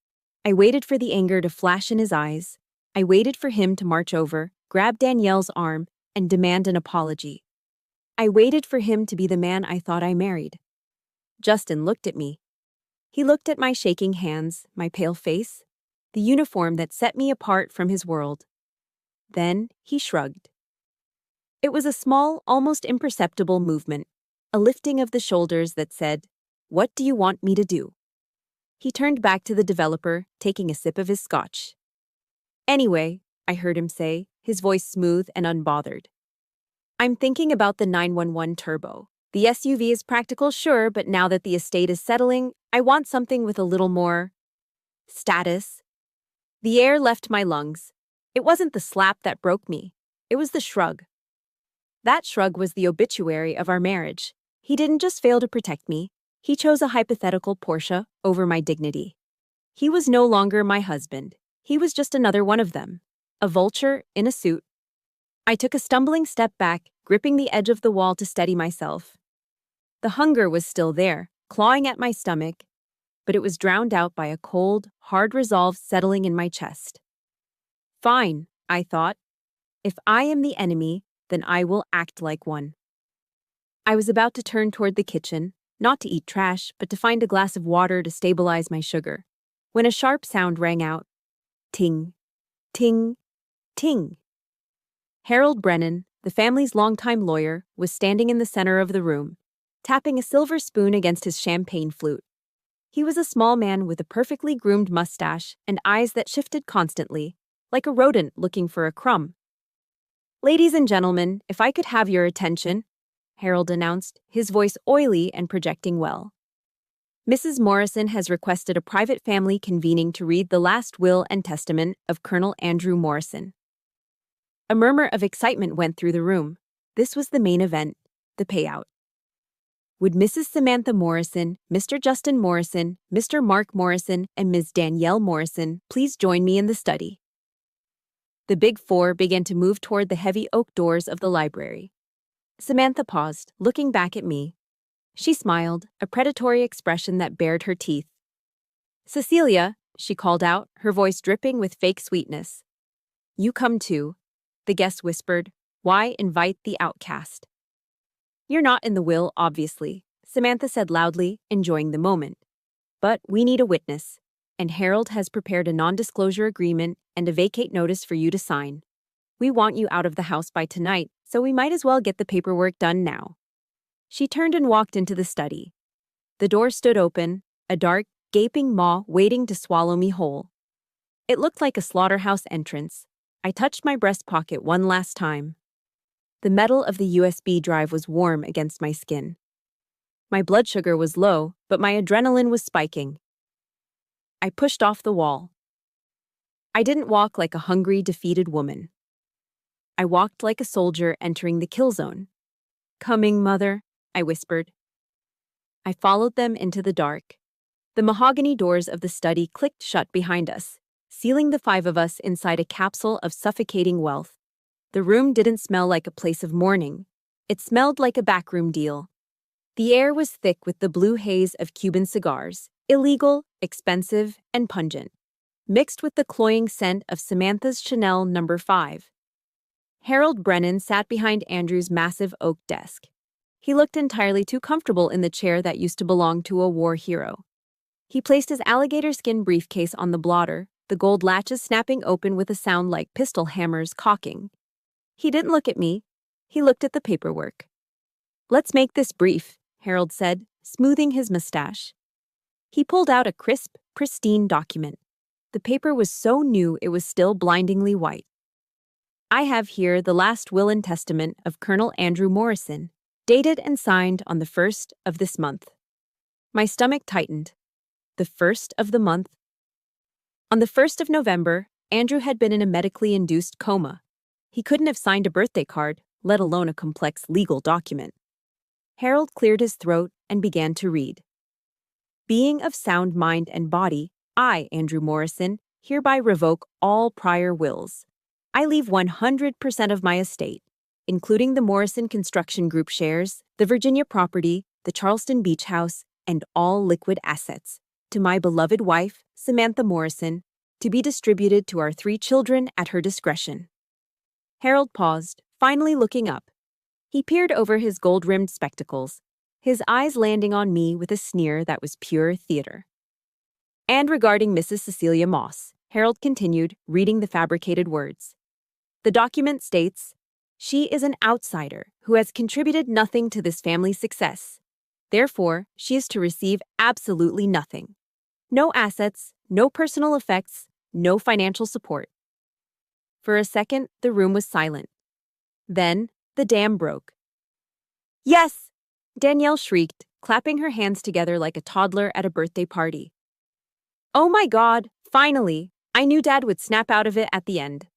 I waited for the anger to flash in his eyes. I waited for him to march over, grab Danielle's arm, and demand an apology. I waited for him to be the man I thought I married. Justin looked at me. He looked at my shaking hands, my pale face, the uniform that set me apart from his world. Then he shrugged. It was a small, almost imperceptible movement, a lifting of the shoulders that said, "What do you want me to do?" He turned back to the developer, taking a sip of his scotch. "Anyway," I heard him say, his voice smooth and unbothered, "I'm thinking about the 911 Turbo. The SUV is practical, sure, but now that the estate is settling, I want something with a little more status." The air left my lungs. It wasn't the slap that broke me. It was the shrug. That shrug was the obituary of our marriage. He didn't just fail to protect me. He chose a hypothetical Porsche over my dignity. He was no longer my husband. He was just another one of them. A vulture in a suit. I took a stumbling step back, gripping the edge of the wall to steady myself. The hunger was still there, clawing at my stomach, but it was drowned out by a cold, hard resolve settling in my chest. Fine, I thought. If I am the enemy, then I will act like one. I was about to turn toward the kitchen, not to eat trash, but to find a glass of water to stabilize my sugar, when a sharp sound rang out. Ting, ting, ting. Harold Brennan, the family's longtime lawyer, was standing in the center of the room, tapping a silver spoon against his champagne flute. He was a small man with a perfectly groomed mustache and eyes that shifted constantly, like a rodent looking for a crumb. "Ladies and gentlemen, if I could have your attention," Harold announced, his voice oily and projecting well. "Mrs. Morrison has requested a private family convening to read the last will and testament of Colonel Andrew Morrison." A murmur of excitement went through the room. This was the main event, the payout. Would Mrs. Samantha Morrison, Mr. Justin Morrison, Mr. Mark Morrison, and Ms. Danielle Morrison please join me in the study? The big four began to move toward the heavy oak doors of the library. Samantha paused, looking back at me. She smiled, a predatory expression that bared her teeth. "Cecilia," she called out, her voice dripping with fake sweetness. "You come too," the guest whispered. "Why invite the outcast?" You're not in the will, obviously, Samantha said loudly, enjoying the moment. But we need a witness, and Harold has prepared a non-disclosure agreement and a vacate notice for you to sign. We want you out of the house by tonight, so we might as well get the paperwork done now. She turned and walked into the study. The door stood open, a dark, gaping maw waiting to swallow me whole. It looked like a slaughterhouse entrance. I touched my breast pocket one last time. The metal of the USB drive was warm against my skin. My blood sugar was low, but my adrenaline was spiking. I pushed off the wall. I didn't walk like a hungry, defeated woman. I walked like a soldier entering the kill zone. "Coming, mother," I whispered. I followed them into the dark. The mahogany doors of the study clicked shut behind us, sealing the five of us inside a capsule of suffocating wealth. The room didn't smell like a place of mourning. It smelled like a backroom deal. The air was thick with the blue haze of Cuban cigars, illegal, expensive, and pungent, mixed with the cloying scent of Samantha's Chanel No. 5. Harold Brennan sat behind Andrew's massive oak desk. He looked entirely too comfortable in the chair that used to belong to a war hero. He placed his alligator skin briefcase on the blotter, the gold latches snapping open with a sound like pistol hammers cocking. He didn't look at me. He looked at the paperwork. "Let's make this brief," Harold said, smoothing his mustache. He pulled out a crisp, pristine document. The paper was so new it was still blindingly white. "I have here the last will and testament of Colonel Andrew Morrison, dated and signed on the 1st of this month." My stomach tightened. The 1st of the month? On the 1st of November, Andrew had been in a medically induced coma. He couldn't have signed a birthday card, let alone a complex legal document. Harold cleared his throat and began to read. "Being of sound mind and body, I, Andrew Morrison, hereby revoke all prior wills. I leave 100% of my estate, including the Morrison Construction Group shares, the Virginia property, the Charleston Beach House, and all liquid assets, to my beloved wife, Samantha Morrison, to be distributed to our 3 children at her discretion." Harold paused, finally looking up. He peered over his gold-rimmed spectacles, his eyes landing on me with a sneer that was pure theater. "And regarding Mrs. Cecilia Moss," Harold continued, reading the fabricated words. "The document states, she is an outsider who has contributed nothing to this family's success. Therefore, she is to receive absolutely nothing. No assets, no personal effects, no financial support." For a second, the room was silent. Then, the dam broke. "Yes!" Danielle shrieked, clapping her hands together like a toddler at a birthday party. "Oh my God, finally! I knew Dad would snap out of it at the end."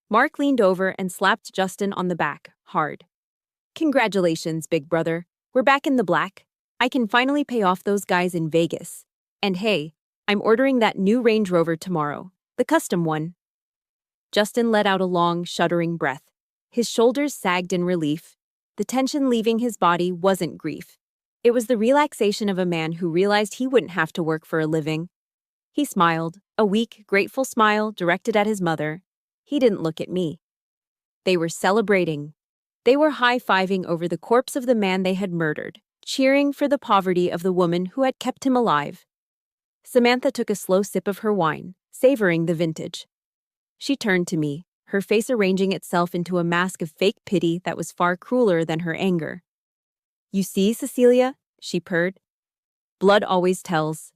Mark leaned over and slapped Justin on the back, hard. "Congratulations, big brother. We're back in the black. I can finally pay off those guys in Vegas. And hey, I'm ordering that new Range Rover tomorrow, the custom one." Justin let out a long, shuddering breath. His shoulders sagged in relief. The tension leaving his body wasn't grief. It was the relaxation of a man who realized he wouldn't have to work for a living. He smiled, a weak, grateful smile directed at his mother. He didn't look at me. They were celebrating. They were high-fiving over the corpse of the man they had murdered, cheering for the poverty of the woman who had kept him alive. Samantha took a slow sip of her wine, savoring the vintage. She turned to me, her face arranging itself into a mask of fake pity that was far crueler than her anger. "You see, Cecilia," she purred. "Blood always tells.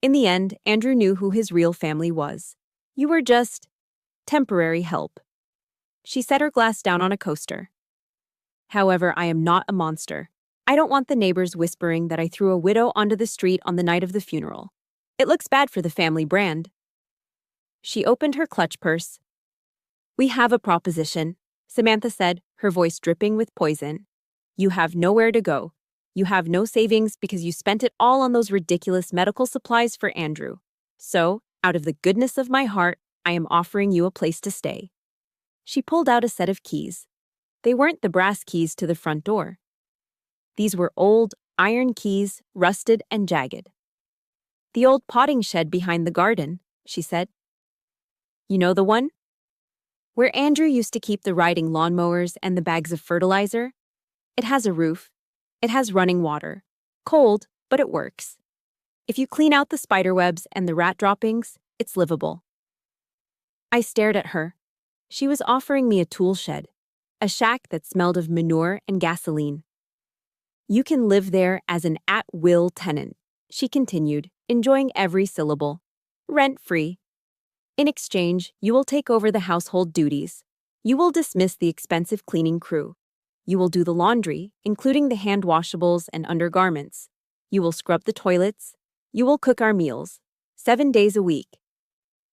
In the end, Andrew knew who his real family was. You were just temporary help." She set her glass down on a coaster. "However, I am not a monster. I don't want the neighbors whispering that I threw a widow onto the street on the night of the funeral. It looks bad for the family brand." She opened her clutch purse. "We have a proposition," Samantha said, her voice dripping with poison. "You have nowhere to go. You have no savings because you spent it all on those ridiculous medical supplies for Andrew. So, out of the goodness of my heart, I am offering you a place to stay." She pulled out a set of keys. They weren't the brass keys to the front door. These were old, iron keys, rusted and jagged. "The old potting shed behind the garden," she said. "You know the one? Where Andrew used to keep the riding lawnmowers and the bags of fertilizer? It has a roof. It has running water. Cold, but it works. If you clean out the spiderwebs and the rat droppings, it's livable. I stared at her. She was offering me a tool shed, a shack that smelled of manure and gasoline. You can live there as an at-will tenant, she continued, enjoying every syllable. Rent-free. In exchange, you will take over the household duties. You will dismiss the expensive cleaning crew. You will do the laundry, including the hand-washables and undergarments. You will scrub the toilets. You will cook our meals. 7 days a week.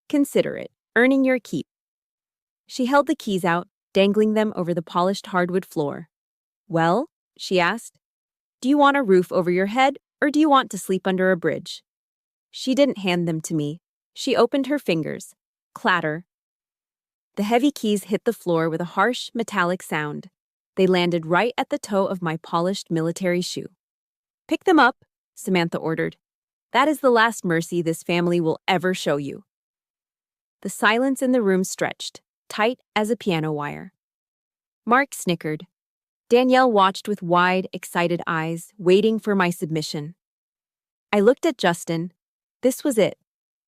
Consider it, earning your keep. She held the keys out, dangling them over the polished hardwood floor. Well, she asked, do you want a roof over your head, or do you want to sleep under a bridge? She didn't hand them to me. She opened her fingers. Clatter. The heavy keys hit the floor with a harsh, metallic sound. They landed right at the toe of my polished military shoe. Pick them up, Samantha ordered. That is the last mercy this family will ever show you. The silence in the room stretched, tight as a piano wire. Mark snickered. Danielle watched with wide, excited eyes, waiting for my submission. I looked at Justin. This was it,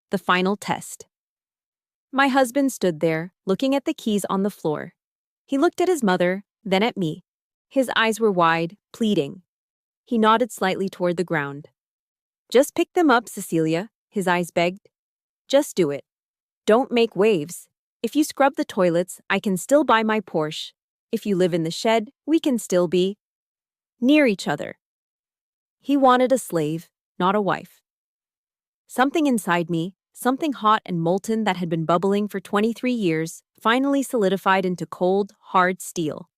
the final test. My husband stood there, looking at the keys on the floor. He looked at his mother, then at me. His eyes were wide, pleading. He nodded slightly toward the ground. Just pick them up, Cecilia, his eyes begged. Just do it. Don't make waves. If you scrub the toilets, I can still buy my Porsche. If you live in the shed, we can still be near each other. He wanted a slave, not a wife. Something inside me, something hot and molten that had been bubbling for 23 years, finally solidified into cold, hard steel.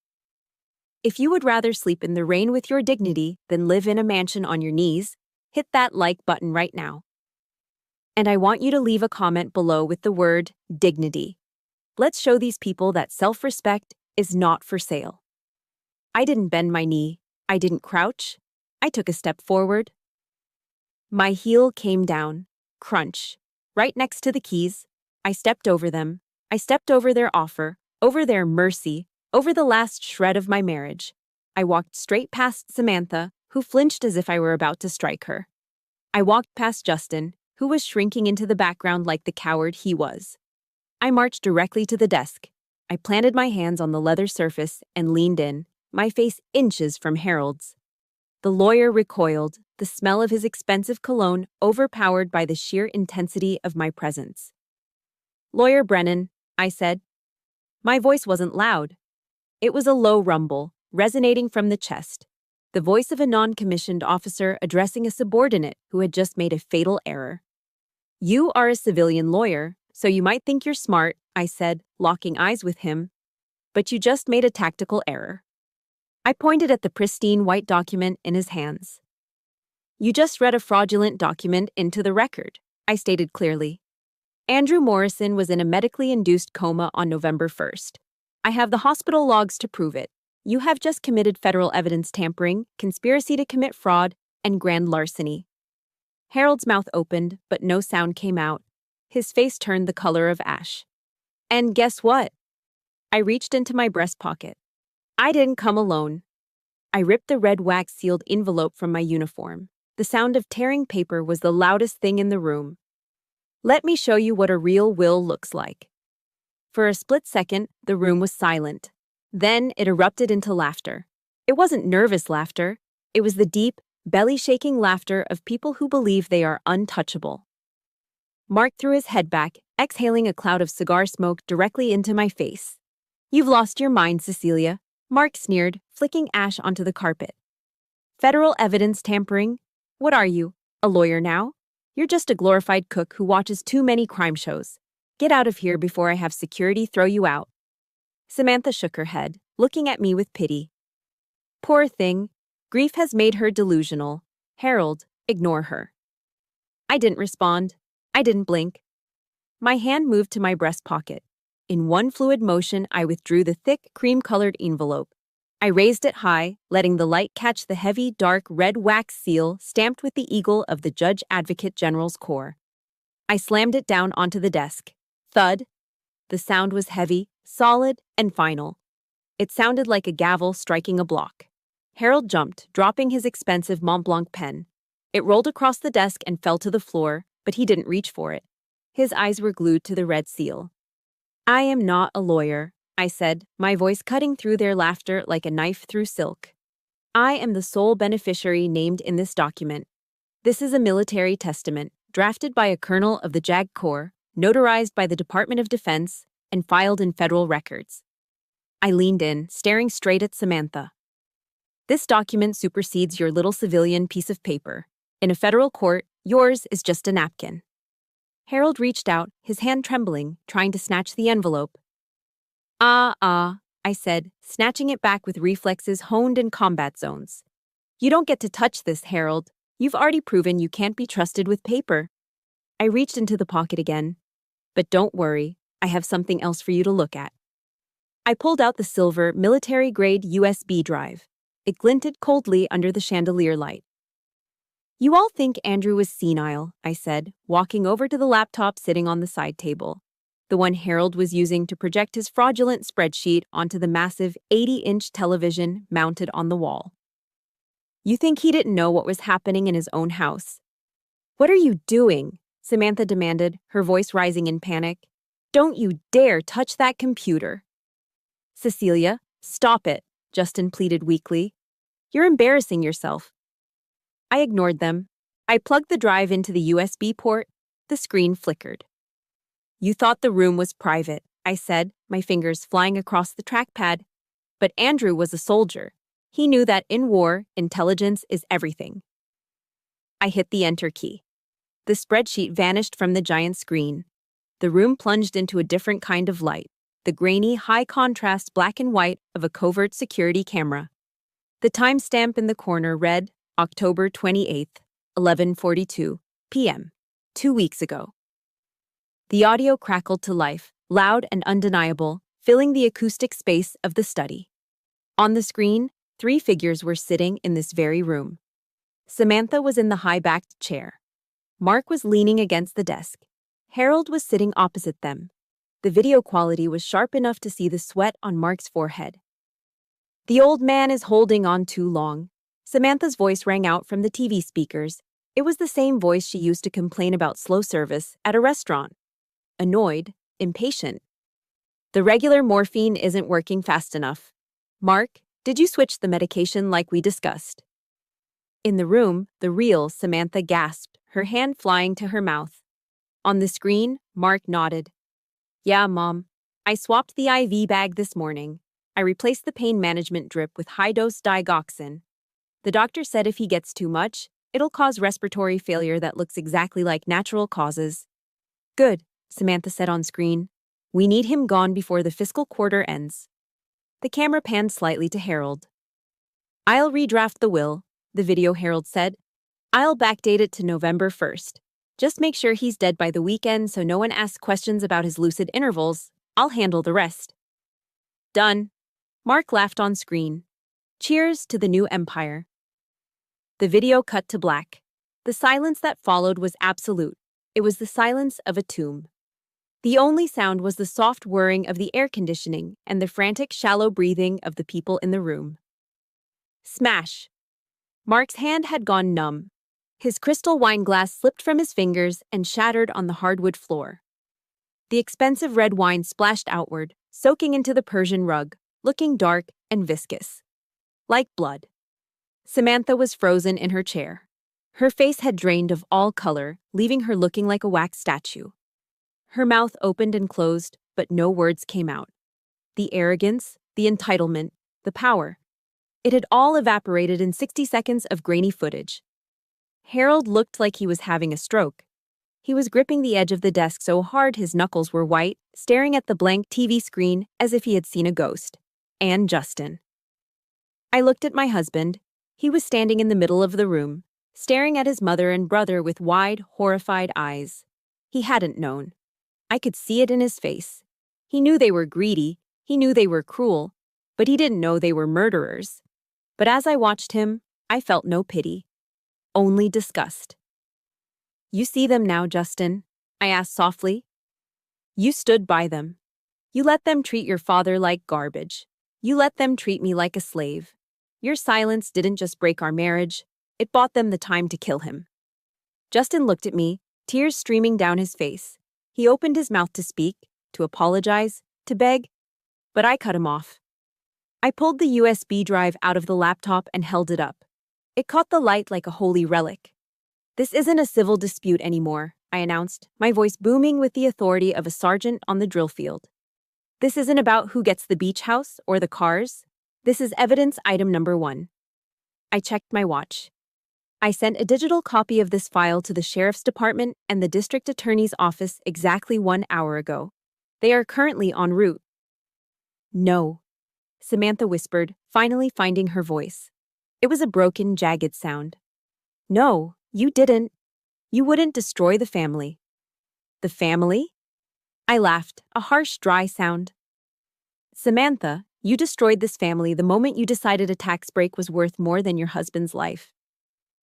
If you would rather sleep in the rain with your dignity than live in a mansion on your knees, hit that like button right now. And I want you to leave a comment below with the word dignity. Let's show these people that self-respect is not for sale. I didn't bend my knee. I didn't crouch. I took a step forward. My heel came down. Crunch. Right next to the keys. I stepped over them. I stepped over their offer, over their mercy, over the last shred of my marriage. I walked straight past Samantha, who flinched as if I were about to strike her. I walked past Justin, who was shrinking into the background like the coward he was. I marched directly to the desk. I planted my hands on the leather surface and leaned in, my face inches from Harold's. The lawyer recoiled, the smell of his expensive cologne overpowered by the sheer intensity of my presence. Lawyer Brennan, I said. My voice wasn't loud. It was a low rumble, resonating from the chest, the voice of a non-commissioned officer addressing a subordinate who had just made a fatal error. You are a civilian lawyer, so you might think you're smart, I said, locking eyes with him. But you just made a tactical error. I pointed at the pristine white document in his hands. You just read a fraudulent document into the record, I stated clearly. Andrew Morrison was in a medically induced coma on November 1st. I have the hospital logs to prove it. You have just committed federal evidence tampering, conspiracy to commit fraud, and grand larceny. Harold's mouth opened, but no sound came out. His face turned the color of ash. And guess what? I reached into my breast pocket. I didn't come alone. I ripped the red wax-sealed envelope from my uniform. The sound of tearing paper was the loudest thing in the room. Let me show you what a real will looks like. For a split second, the room was silent. Then it erupted into laughter. It wasn't nervous laughter. It was the deep, belly-shaking laughter of people who believe they are untouchable. Mark threw his head back, exhaling a cloud of cigar smoke directly into my face. You've lost your mind, Cecilia, Mark sneered, flicking ash onto the carpet. Federal evidence tampering? What are you, a lawyer now? You're just a glorified cook who watches too many crime shows. Get out of here before I have security throw you out. Samantha shook her head, looking at me with pity. Poor thing. Grief has made her delusional. Harold, ignore her. I didn't respond. I didn't blink. My hand moved to my breast pocket. In one fluid motion, I withdrew the thick, cream-colored envelope. I raised it high, letting the light catch the heavy, dark red wax seal stamped with the eagle of the Judge Advocate General's Corps. I slammed it down onto the desk. Thud. The sound was heavy, solid, and final. It sounded like a gavel striking a block. Harold jumped, dropping his expensive Mont Blanc pen. It rolled across the desk and fell to the floor, but he didn't reach for it. His eyes were glued to the red seal. "I am not a lawyer," I said, my voice cutting through their laughter like a knife through silk. "I am the sole beneficiary named in this document. This is a military testament, drafted by a colonel of the JAG Corps, notarized by the Department of Defense, and filed in federal records." I leaned in, staring straight at Samantha. "This document supersedes your little civilian piece of paper. In a federal court, yours is just a napkin." Harold reached out, his hand trembling, trying to snatch the envelope. I said, snatching it back with reflexes honed in combat zones. "You don't get to touch this, Harold. You've already proven you can't be trusted with paper." I reached into the pocket again. "But don't worry, I have something else for you to look at." I pulled out the silver, military-grade USB drive. It glinted coldly under the chandelier light. "You all think Andrew was senile," I said, walking over to the laptop sitting on the side table, the one Harold was using to project his fraudulent spreadsheet onto the massive 80-inch television mounted on the wall. "You think he didn't know what was happening in his own house?" "What are you doing?" Samantha demanded, her voice rising in panic. "Don't you dare touch that computer." "Cecilia, stop it," Justin pleaded weakly. "You're embarrassing yourself." I ignored them. I plugged the drive into the USB port. The screen flickered. "You thought the room was private," I said, my fingers flying across the trackpad. "But Andrew was a soldier. He knew that in war, intelligence is everything." I hit the enter key. The spreadsheet vanished from the giant screen. The room plunged into a different kind of light, the grainy, high-contrast black and white of a covert security camera. The timestamp in the corner read, October 28th, 11:42 p.m., 2 weeks ago. The audio crackled to life, loud and undeniable, filling the acoustic space of the study. On the screen, 3 figures were sitting in this very room. Samantha was in the high-backed chair. Mark was leaning against the desk. Harold was sitting opposite them. The video quality was sharp enough to see the sweat on Mark's forehead. "The old man is holding on too long." Samantha's voice rang out from the TV speakers. It was the same voice she used to complain about slow service at a restaurant. Annoyed, impatient. "The regular morphine isn't working fast enough. Mark, did you switch the medication like we discussed?" In the room, the real Samantha gasped, her hand flying to her mouth. On the screen, Mark nodded. "Yeah, Mom. I swapped the IV bag this morning. I replaced the pain management drip with high-dose digoxin. The doctor said if he gets too much, it'll cause respiratory failure that looks exactly like natural causes." "Good," Samantha said on screen. "We need him gone before the fiscal quarter ends." The camera panned slightly to Harold. "I'll redraft the will," the video Harold said. "I'll backdate it to November 1st. Just make sure he's dead by the weekend so no one asks questions about his lucid intervals. I'll handle the rest." "Done." Mark laughed on screen. "Cheers to the new empire." The video cut to black. The silence that followed was absolute. It was the silence of a tomb. The only sound was the soft whirring of the air conditioning and the frantic, shallow breathing of the people in the room. Smash! Mark's hand had gone numb. His crystal wine glass slipped from his fingers and shattered on the hardwood floor. The expensive red wine splashed outward, soaking into the Persian rug, looking dark and viscous. Like blood. Samantha was frozen in her chair. Her face had drained of all color, leaving her looking like a wax statue. Her mouth opened and closed, but no words came out. The arrogance, the entitlement, the power. It had all evaporated in 60 seconds of grainy footage. Harold looked like he was having a stroke. He was gripping the edge of the desk so hard his knuckles were white, staring at the blank TV screen as if he had seen a ghost. And Justin. I looked at my husband. He was standing in the middle of the room, staring at his mother and brother with wide, horrified eyes. He hadn't known. I could see it in his face. He knew they were greedy, he knew they were cruel, but he didn't know they were murderers. But as I watched him, I felt no pity. Only disgust. "You see them now, Justin?" I asked softly. "You stood by them. You let them treat your father like garbage. You let them treat me like a slave. Your silence didn't just break our marriage, it bought them the time to kill him. Justin looked at me, tears streaming down his face. He opened his mouth to speak, to apologize, to beg, but I cut him off. I pulled the USB drive out of the laptop and held it up. It caught the light like a holy relic. This isn't a civil dispute anymore, I announced, my voice booming with the authority of a sergeant on the drill field. This isn't about who gets the beach house or the cars. This is evidence item number 1. I checked my watch. I sent a digital copy of this file to the sheriff's department and the district attorney's office exactly 1 hour ago. They are currently en route. No, Samantha whispered, finally finding her voice. It was a broken, jagged sound. No, you didn't. You wouldn't destroy the family. The family? I laughed, a harsh, dry sound. Samantha, you destroyed this family the moment you decided a tax break was worth more than your husband's life.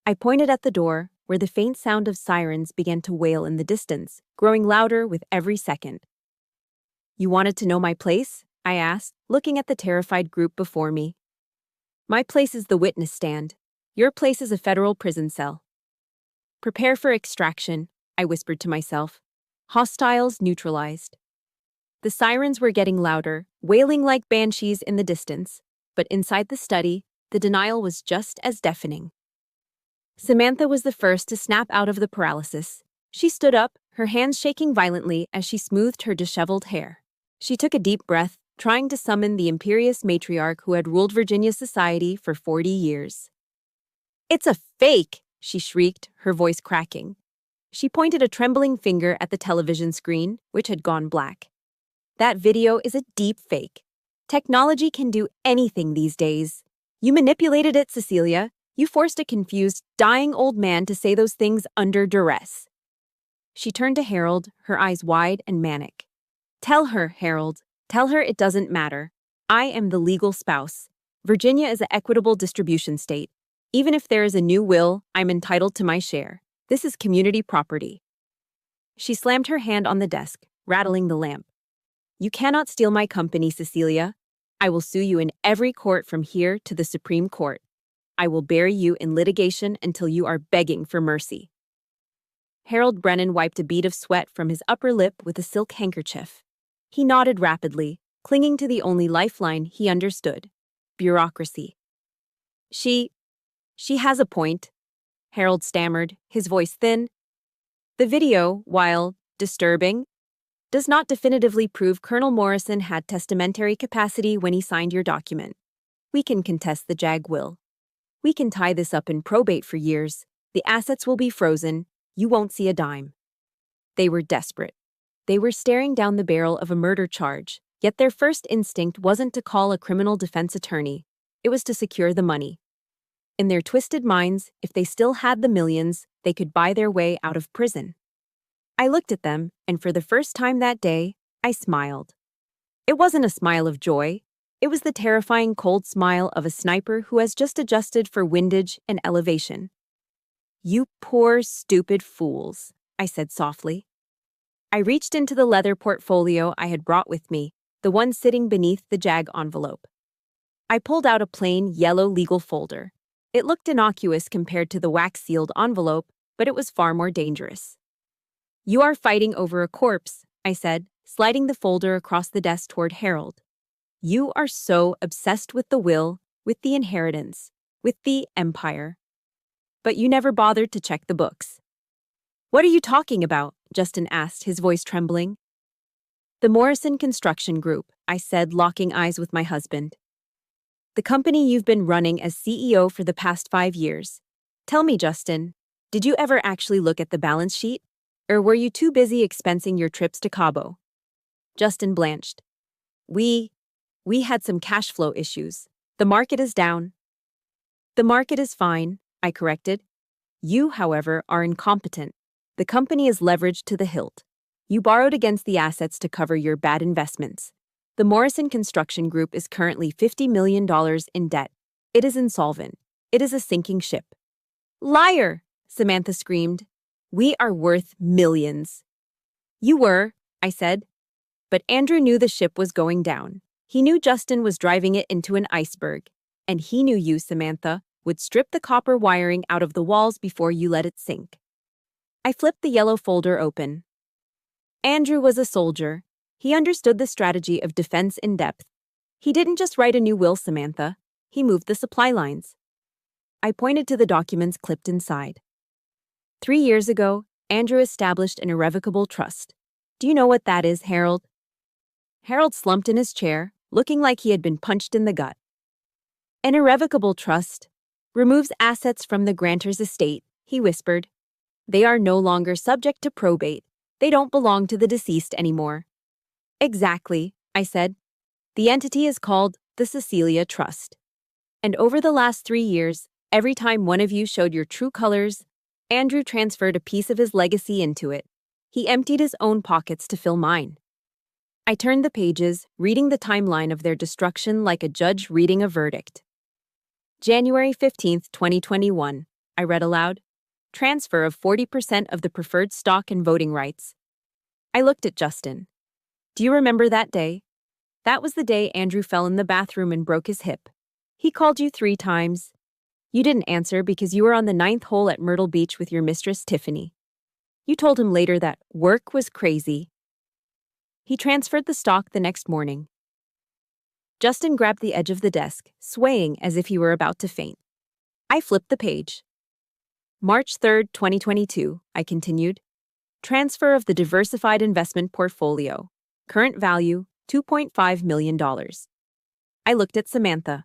I pointed at the door, where the faint sound of sirens began to wail in the distance, growing louder with every second. You wanted to know my place? I asked, looking at the terrified group before me. My place is the witness stand. Your place is a federal prison cell. Prepare for extraction, I whispered to myself. Hostiles neutralized. The sirens were getting louder, wailing like banshees in the distance, but inside the study, the denial was just as deafening. Samantha was the first to snap out of the paralysis. She stood up, her hands shaking violently as she smoothed her disheveled hair. She took a deep breath, trying to summon the imperious matriarch who had ruled Virginia society for 40 years. It's a fake, she shrieked, her voice cracking. She pointed a trembling finger at the television screen, which had gone black. That video is a deep fake. Technology can do anything these days. You manipulated it, Cecilia. You forced a confused, dying old man to say those things under duress. She turned to Harold, her eyes wide and manic. Tell her, Harold. Tell her it doesn't matter. I am the legal spouse. Virginia is an equitable distribution state. Even if there is a new will, I'm entitled to my share. This is community property. She slammed her hand on the desk, rattling the lamp. You cannot steal my company, Cecilia. I will sue you in every court from here to the Supreme Court. I will bury you in litigation until you are begging for mercy. Harold Brennan wiped a bead of sweat from his upper lip with a silk handkerchief. He nodded rapidly, clinging to the only lifeline he understood: bureaucracy. She has a point, Harold stammered, his voice thin. The video, while disturbing, does not definitively prove Colonel Morrison had testamentary capacity when he signed your document. We can contest the JAG will. We can tie this up in probate for years. The assets will be frozen. You won't see a dime. They were desperate. They were staring down the barrel of a murder charge, yet their first instinct wasn't to call a criminal defense attorney. It was to secure the money. In their twisted minds, if they still had the millions, they could buy their way out of prison. I looked at them, and for the first time that day, I smiled. It wasn't a smile of joy. It was the terrifying cold smile of a sniper who has just adjusted for windage and elevation. You poor, stupid fools, I said softly. I reached into the leather portfolio I had brought with me, the one sitting beneath the JAG envelope. I pulled out a plain, yellow legal folder. It looked innocuous compared to the wax-sealed envelope, but it was far more dangerous. You are fighting over a corpse, I said, sliding the folder across the desk toward Harold. You are so obsessed with the will, with the inheritance, with the empire. But you never bothered to check the books. What are you talking about? Justin asked, his voice trembling. The Morrison Construction Group, I said, locking eyes with my husband. The company you've been running as CEO for the past 5 years. Tell me, Justin, did you ever actually look at the balance sheet? Or were you too busy expensing your trips to Cabo? Justin blanched. We had some cash flow issues. The market is down. The market is fine, I corrected. You, however, are incompetent. The company is leveraged to the hilt. You borrowed against the assets to cover your bad investments. The Morrison Construction Group is currently $50 million in debt. It is insolvent. It is a sinking ship. Liar! Samantha screamed. We are worth millions. You were, I said. But Andrew knew the ship was going down. He knew Justin was driving it into an iceberg. And he knew you, Samantha, would strip the copper wiring out of the walls before you let it sink. I flipped the yellow folder open. Andrew was a soldier. He understood the strategy of defense in depth. He didn't just write a new will, Samantha. He moved the supply lines. I pointed to the documents clipped inside. 3 years ago, Andrew established an irrevocable trust. Do you know what that is, Harold? Harold slumped in his chair, looking like he had been punched in the gut. An irrevocable trust removes assets from the grantor's estate, he whispered. They are no longer subject to probate. They don't belong to the deceased anymore. Exactly, I said. The entity is called the Cecilia Trust. And over the last 3 years, every time one of you showed your true colors, Andrew transferred a piece of his legacy into it. He emptied his own pockets to fill mine. I turned the pages, reading the timeline of their destruction like a judge reading a verdict. January 15th, 2021, I read aloud. Transfer of 40% of the preferred stock and voting rights. I looked at Justin. Do you remember that day? That was the day Andrew fell in the bathroom and broke his hip. He called you 3 times. You didn't answer because you were on the 9th hole at Myrtle Beach with your mistress, Tiffany. You told him later that work was crazy. He transferred the stock the next morning. Justin grabbed the edge of the desk, swaying as if he were about to faint. I flipped the page. March 3rd, 2022, I continued. Transfer of the diversified investment portfolio. Current value, $2.5 million. I looked at Samantha.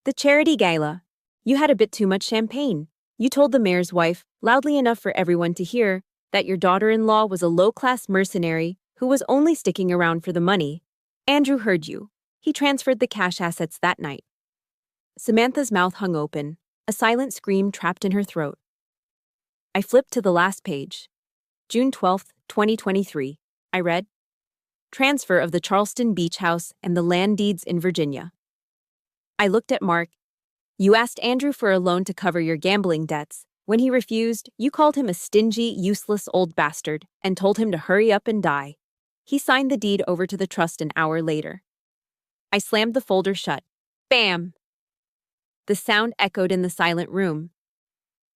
The charity gala. You had a bit too much champagne. You told the mayor's wife, loudly enough for everyone to hear, that your daughter-in-law was a low-class mercenary who was only sticking around for the money. Andrew heard you. He transferred the cash assets that night. Samantha's mouth hung open, a silent scream trapped in her throat. I flipped to the last page. June 12th, 2023. I read. Transfer of the Charleston Beach House and the land deeds in Virginia. I looked at Mark. You asked Andrew for a loan to cover your gambling debts. When he refused, you called him a stingy, useless old bastard and told him to hurry up and die. He signed the deed over to the trust an hour later. I slammed the folder shut. Bam! The sound echoed in the silent room.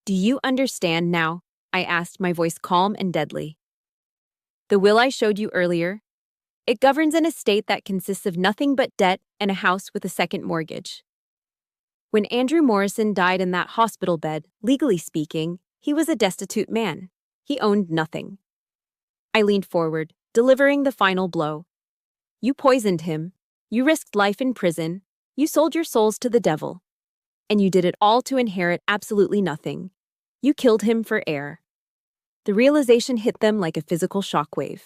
Do you understand now? I asked, my voice calm and deadly. The will I showed you earlier. It governs an estate that consists of nothing but debt and a house with a second mortgage. When Andrew Morrison died in that hospital bed, legally speaking, he was a destitute man. He owned nothing. I leaned forward, delivering the final blow. You poisoned him. You risked life in prison. You sold your souls to the devil. And you did it all to inherit absolutely nothing. You killed him for air. The realization hit them like a physical shockwave.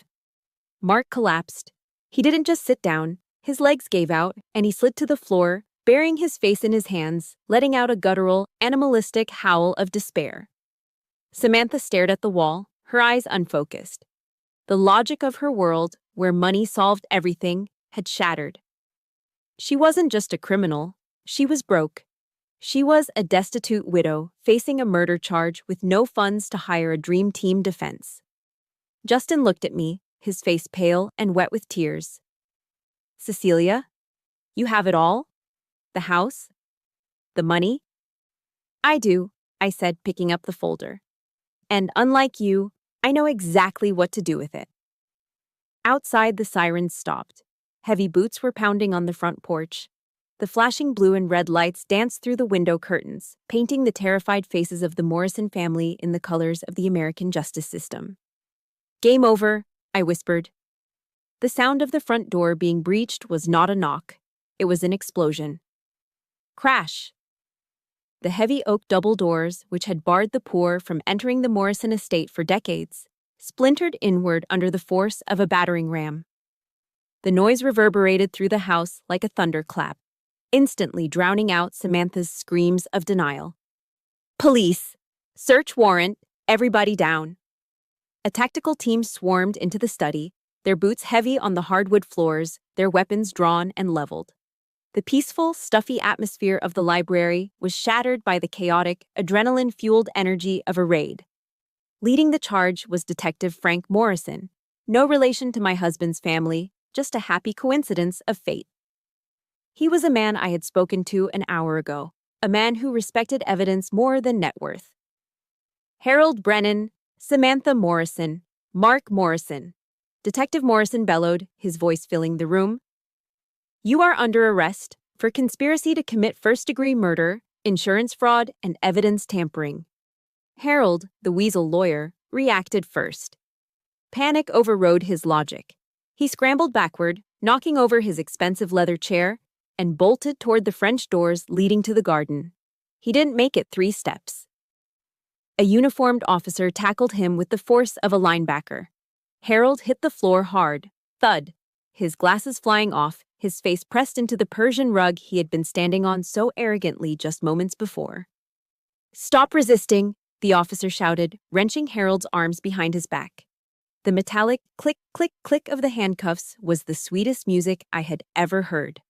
Mark collapsed. He didn't just sit down. His legs gave out, and he slid to the floor, burying his face in his hands, letting out a guttural, animalistic howl of despair. Samantha stared at the wall, her eyes unfocused. The logic of her world, where money solved everything, had shattered. She wasn't just a criminal. She was broke. She was a destitute widow facing a murder charge with no funds to hire a dream team defense. Justin looked at me, his face pale and wet with tears. Cecilia, you have it all? The house? The money? I do, I said, picking up the folder. And unlike you, I know exactly what to do with it. Outside, the sirens stopped. Heavy boots were pounding on the front porch. The flashing blue and red lights danced through the window curtains, painting the terrified faces of the Morrison family in the colors of the American justice system. Game over, I whispered. The sound of the front door being breached was not a knock. It was an explosion. Crash! The heavy oak double doors, which had barred the poor from entering the Morrison estate for decades, splintered inward under the force of a battering ram. The noise reverberated through the house like a thunderclap, instantly drowning out Samantha's screams of denial. Police! Search warrant! Everybody down! A tactical team swarmed into the study, their boots heavy on the hardwood floors, their weapons drawn and leveled. The peaceful, stuffy atmosphere of the library was shattered by the chaotic, adrenaline-fueled energy of a raid. Leading the charge was Detective Frank Morrison, no relation to my husband's family, just a happy coincidence of fate. He was a man I had spoken to an hour ago, a man who respected evidence more than net worth. Harold Brennan, Samantha Morrison, Mark Morrison. Detective Morrison bellowed, his voice filling the room. You are under arrest for conspiracy to commit first-degree murder, insurance fraud, and evidence tampering. Harold, the weasel lawyer, reacted first. Panic overrode his logic. He scrambled backward, knocking over his expensive leather chair, and bolted toward the French doors leading to the garden. He didn't make it 3 steps. A uniformed officer tackled him with the force of a linebacker. Harold hit the floor hard, thud, his glasses flying off, his face pressed into the Persian rug he had been standing on so arrogantly just moments before. Stop resisting, the officer shouted, wrenching Harold's arms behind his back. The metallic click, click, click of the handcuffs was the sweetest music I had ever heard.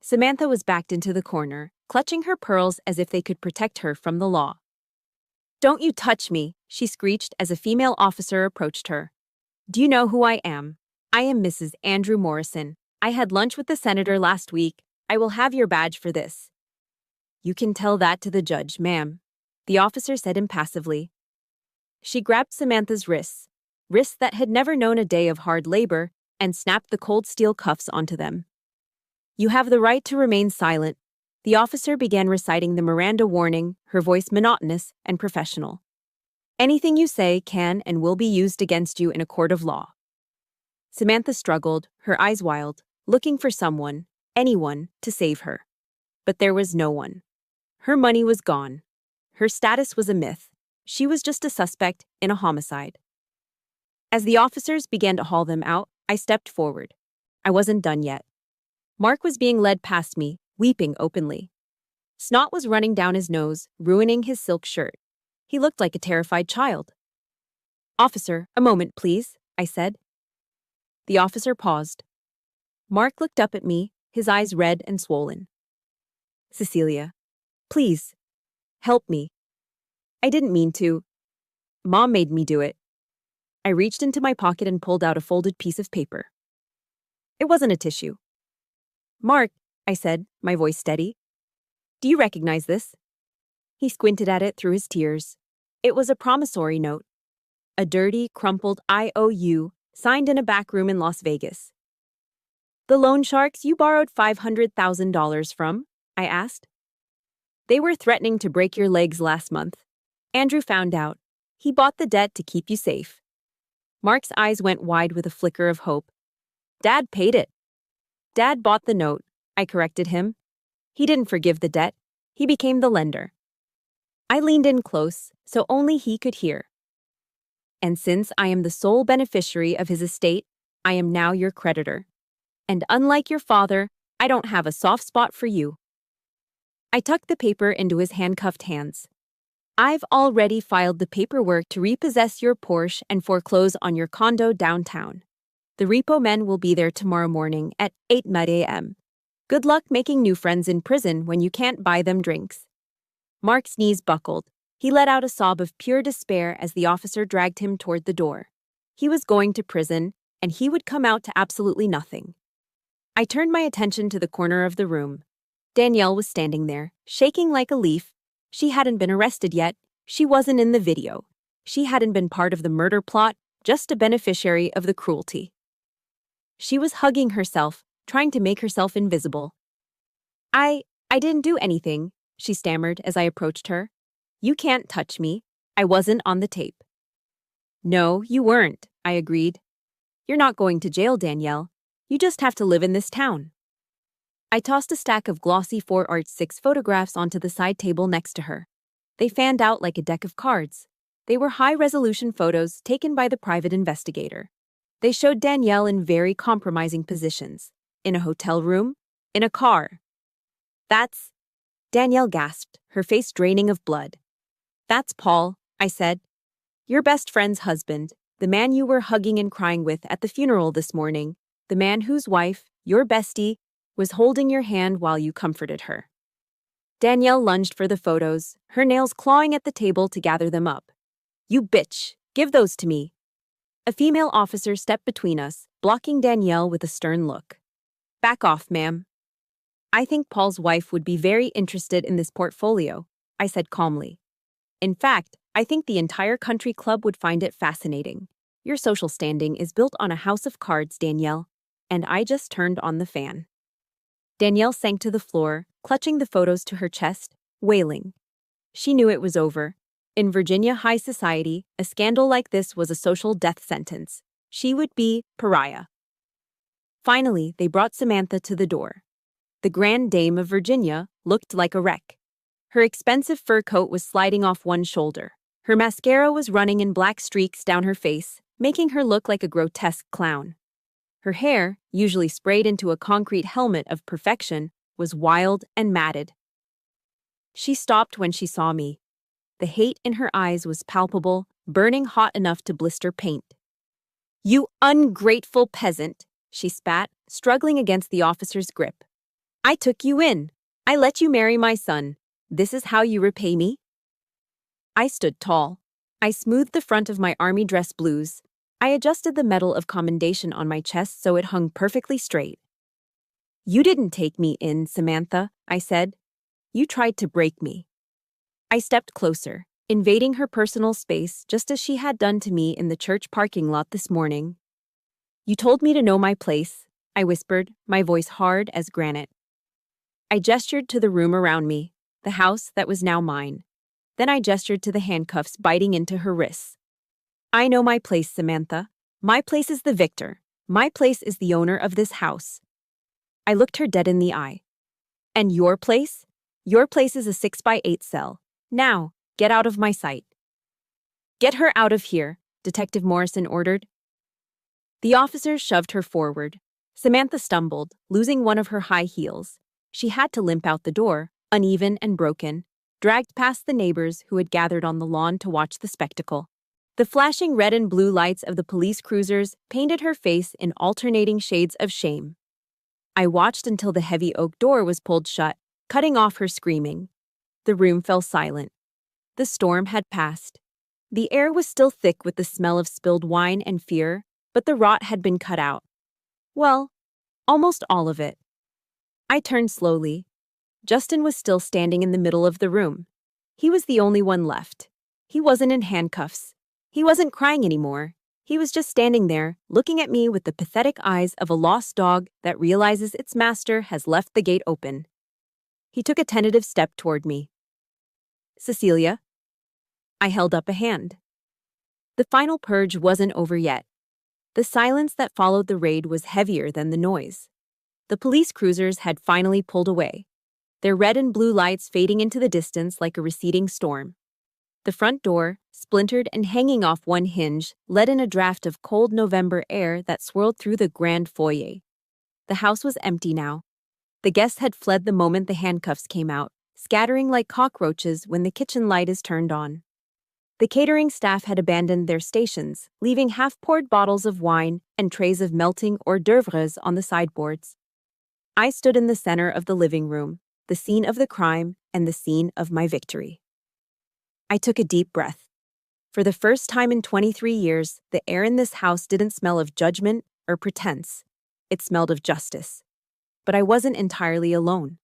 Samantha was backed into the corner, clutching her pearls as if they could protect her from the law. Don't you touch me, she screeched as a female officer approached her. Do you know who I am? I am Mrs. Andrew Morrison. I had lunch with the senator last week. I will have your badge for this. You can tell that to the judge, ma'am, the officer said impassively. She grabbed Samantha's wrists that had never known a day of hard labor, and snapped the cold steel cuffs onto them. You have the right to remain silent. The officer began reciting the Miranda warning, her voice monotonous and professional. Anything you say can and will be used against you in a court of law. Samantha struggled, her eyes wild, looking for someone, anyone, to save her. But there was no one. Her money was gone. Her status was a myth. She was just a suspect in a homicide. As the officers began to haul them out, I stepped forward. I wasn't done yet. Mark was being led past me, weeping openly. Snot was running down his nose, ruining his silk shirt. He looked like a terrified child. Officer, a moment, please, I said. The officer paused. Mark looked up at me, his eyes red and swollen. Cecilia, please, help me. I didn't mean to. Mom made me do it. I reached into my pocket and pulled out a folded piece of paper. It wasn't a tissue. Mark, I said, my voice steady. Do you recognize this? He squinted at it through his tears. It was a promissory note. A dirty, crumpled IOU signed in a back room in Las Vegas. The loan sharks you borrowed $500,000 from? I asked. They were threatening to break your legs last month. Andrew found out. He bought the debt to keep you safe. Mark's eyes went wide with a flicker of hope. Dad paid it. Dad bought the note, I corrected him. He didn't forgive the debt. He became the lender. I leaned in close, so only he could hear. And since I am the sole beneficiary of his estate, I am now your creditor. And unlike your father, I don't have a soft spot for you. I tucked the paper into his handcuffed hands. I've already filed the paperwork to repossess your Porsche and foreclose on your condo downtown. The repo men will be there tomorrow morning at 8 a.m. Good luck making new friends in prison when you can't buy them drinks. Mark's knees buckled. He let out a sob of pure despair as the officer dragged him toward the door. He was going to prison, and he would come out to absolutely nothing. I turned my attention to the corner of the room. Danielle was standing there, shaking like a leaf. She hadn't been arrested yet. She wasn't in the video. She hadn't been part of the murder plot, just a beneficiary of the cruelty. She was hugging herself, trying to make herself invisible. I didn't do anything, she stammered as I approached her. You can't touch me. I wasn't on the tape. No, you weren't, I agreed. You're not going to jail, Danielle. You just have to live in this town. I tossed a stack of glossy 4x6 photographs onto the side table next to her. They fanned out like a deck of cards. They were high-resolution photos taken by the private investigator. They showed Danielle in very compromising positions. In a hotel room, in a car. That's... Danielle gasped, her face draining of blood. That's Paul, I said. Your best friend's husband, the man you were hugging and crying with at the funeral this morning, the man whose wife, your bestie, was holding your hand while you comforted her. Danielle lunged for the photos, her nails clawing at the table to gather them up. You bitch, give those to me. A female officer stepped between us, blocking Danielle with a stern look. Back off, ma'am. I think Paul's wife would be very interested in this portfolio, I said calmly. In fact, I think the entire country club would find it fascinating. Your social standing is built on a house of cards, Danielle. And I just turned on the fan. Danielle sank to the floor, clutching the photos to her chest, wailing. She knew it was over. In Virginia high society, a scandal like this was a social death sentence. She would be pariah. Finally, they brought Samantha to the door. The Grand Dame of Virginia looked like a wreck. Her expensive fur coat was sliding off one shoulder. Her mascara was running in black streaks down her face, making her look like a grotesque clown. Her hair, usually sprayed into a concrete helmet of perfection, was wild and matted. She stopped when she saw me. The hate in her eyes was palpable, burning hot enough to blister paint. "You ungrateful peasant," she spat, struggling against the officer's grip. "I took you in. I let you marry my son. This is how you repay me?" I stood tall. I smoothed the front of my army dress blues. I adjusted the Medal of Commendation on my chest so it hung perfectly straight. "You didn't take me in, Samantha," I said. "You tried to break me." I stepped closer, invading her personal space just as she had done to me in the church parking lot this morning. "You told me to know my place," I whispered, my voice hard as granite. I gestured to the room around me, the house that was now mine. Then I gestured to the handcuffs biting into her wrists. "I know my place, Samantha. My place is the victor. My place is the owner of this house." I looked her dead in the eye. "And your place? Your place is a 6x8 cell. Now, get out of my sight." "Get her out of here," Detective Morrison ordered. The officer shoved her forward. Samantha stumbled, losing one of her high heels. She had to limp out the door, uneven and broken, dragged past the neighbors who had gathered on the lawn to watch the spectacle. The flashing red and blue lights of the police cruisers painted her face in alternating shades of shame. I watched until the heavy oak door was pulled shut, cutting off her screaming. The room fell silent. The storm had passed. The air was still thick with the smell of spilled wine and fear, but the rot had been cut out. Well, almost all of it. I turned slowly. Justin was still standing in the middle of the room. He was the only one left. He wasn't in handcuffs. He wasn't crying anymore. He was just standing there, looking at me with the pathetic eyes of a lost dog that realizes its master has left the gate open. He took a tentative step toward me. "Cecilia?" I held up a hand. The final purge wasn't over yet. The silence that followed the raid was heavier than the noise. The police cruisers had finally pulled away, their red and blue lights fading into the distance like a receding storm. The front door, splintered and hanging off one hinge, let in a draft of cold November air that swirled through the grand foyer. The house was empty now. The guests had fled the moment the handcuffs came out, scattering like cockroaches when the kitchen light is turned on. The catering staff had abandoned their stations, leaving half-poured bottles of wine and trays of melting hors d'oeuvres on the sideboards. I stood in the center of the living room, the scene of the crime and the scene of my victory. I took a deep breath. For the first time in 23 years, the air in this house didn't smell of judgment or pretense. It smelled of justice. But I wasn't entirely alone.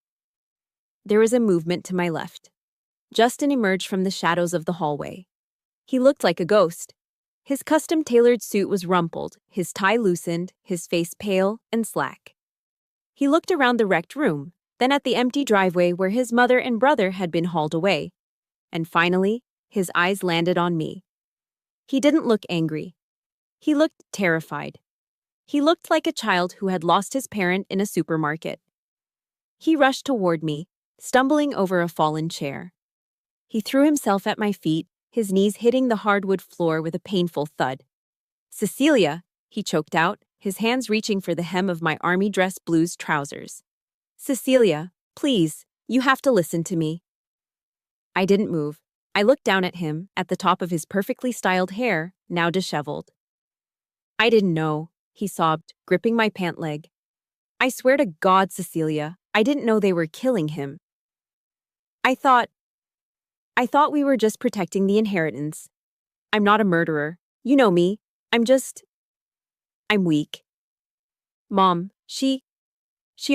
There was a movement to my left. Justin emerged from the shadows of the hallway. He looked like a ghost. His custom-tailored suit was rumpled, his tie loosened, his face pale and slack. He looked around the wrecked room, then at the empty driveway where his mother and brother had been hauled away. And finally, his eyes landed on me. He didn't look angry. He looked terrified. He looked like a child who had lost his parent in a supermarket. He rushed toward me, stumbling over a fallen chair. He threw himself at my feet, his knees hitting the hardwood floor with a painful thud. "Cecilia," he choked out, his hands reaching for the hem of my army dress blues trousers. "Cecilia, please, you have to listen to me." I didn't move. I looked down at him, at the top of his perfectly styled hair, now disheveled. "I didn't know," he sobbed, gripping my pant leg. "I swear to God, Cecilia, I didn't know they were killing him. I thought we were just protecting the inheritance. I'm not a murderer. You know me. I'm weak. Mom, she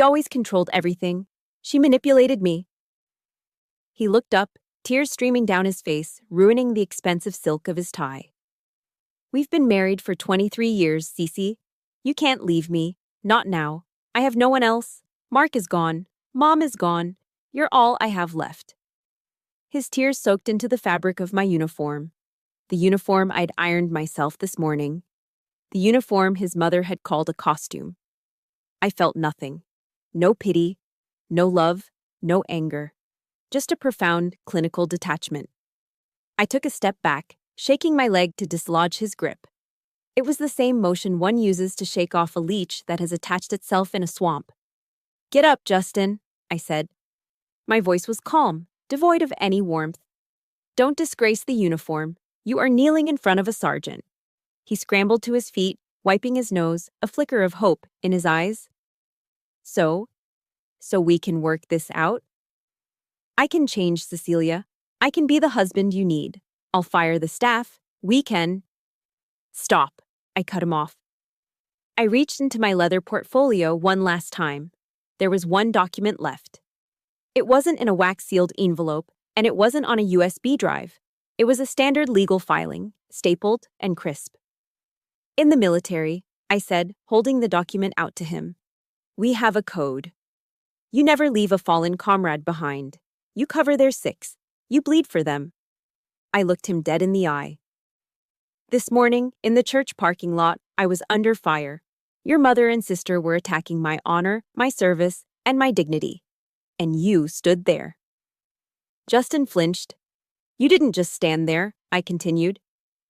always controlled everything. She manipulated me. He looked up, tears streaming down his face, ruining the expensive silk of his tie. We've been married for 23 years, Cece. You can't leave me. Not now. I have no one else. Mark is gone. Mom is gone. You're all I have left. His tears soaked into the fabric of my uniform. The uniform I'd ironed myself this morning. The uniform his mother had called a costume. I felt nothing. No pity, no love, no anger. Just a profound, clinical detachment. I took a step back, shaking my leg to dislodge his grip. It was the same motion one uses to shake off a leech that has attached itself in a swamp. "Get up, Justin," I said. My voice was calm, devoid of any warmth. "Don't disgrace the uniform. You are kneeling in front of a sergeant." He scrambled to his feet, wiping his nose, a flicker of hope in his eyes. So we can work this out? I can change, Cecilia. I can be the husband you need. I'll fire the staff. We can. Stop, I cut him off. I reached into my leather portfolio one last time. There was one document left. It wasn't in a wax-sealed envelope, and it wasn't on a USB drive. It was a standard legal filing, stapled and crisp. "In the military," I said, holding the document out to him, "we have a code. You never leave a fallen comrade behind. You cover their six. You bleed for them." I looked him dead in the eye. "This morning, in the church parking lot, I was under fire. Your mother and sister were attacking my honor, my service, and my dignity. And you stood there." Justin flinched. "You didn't just stand there," I continued.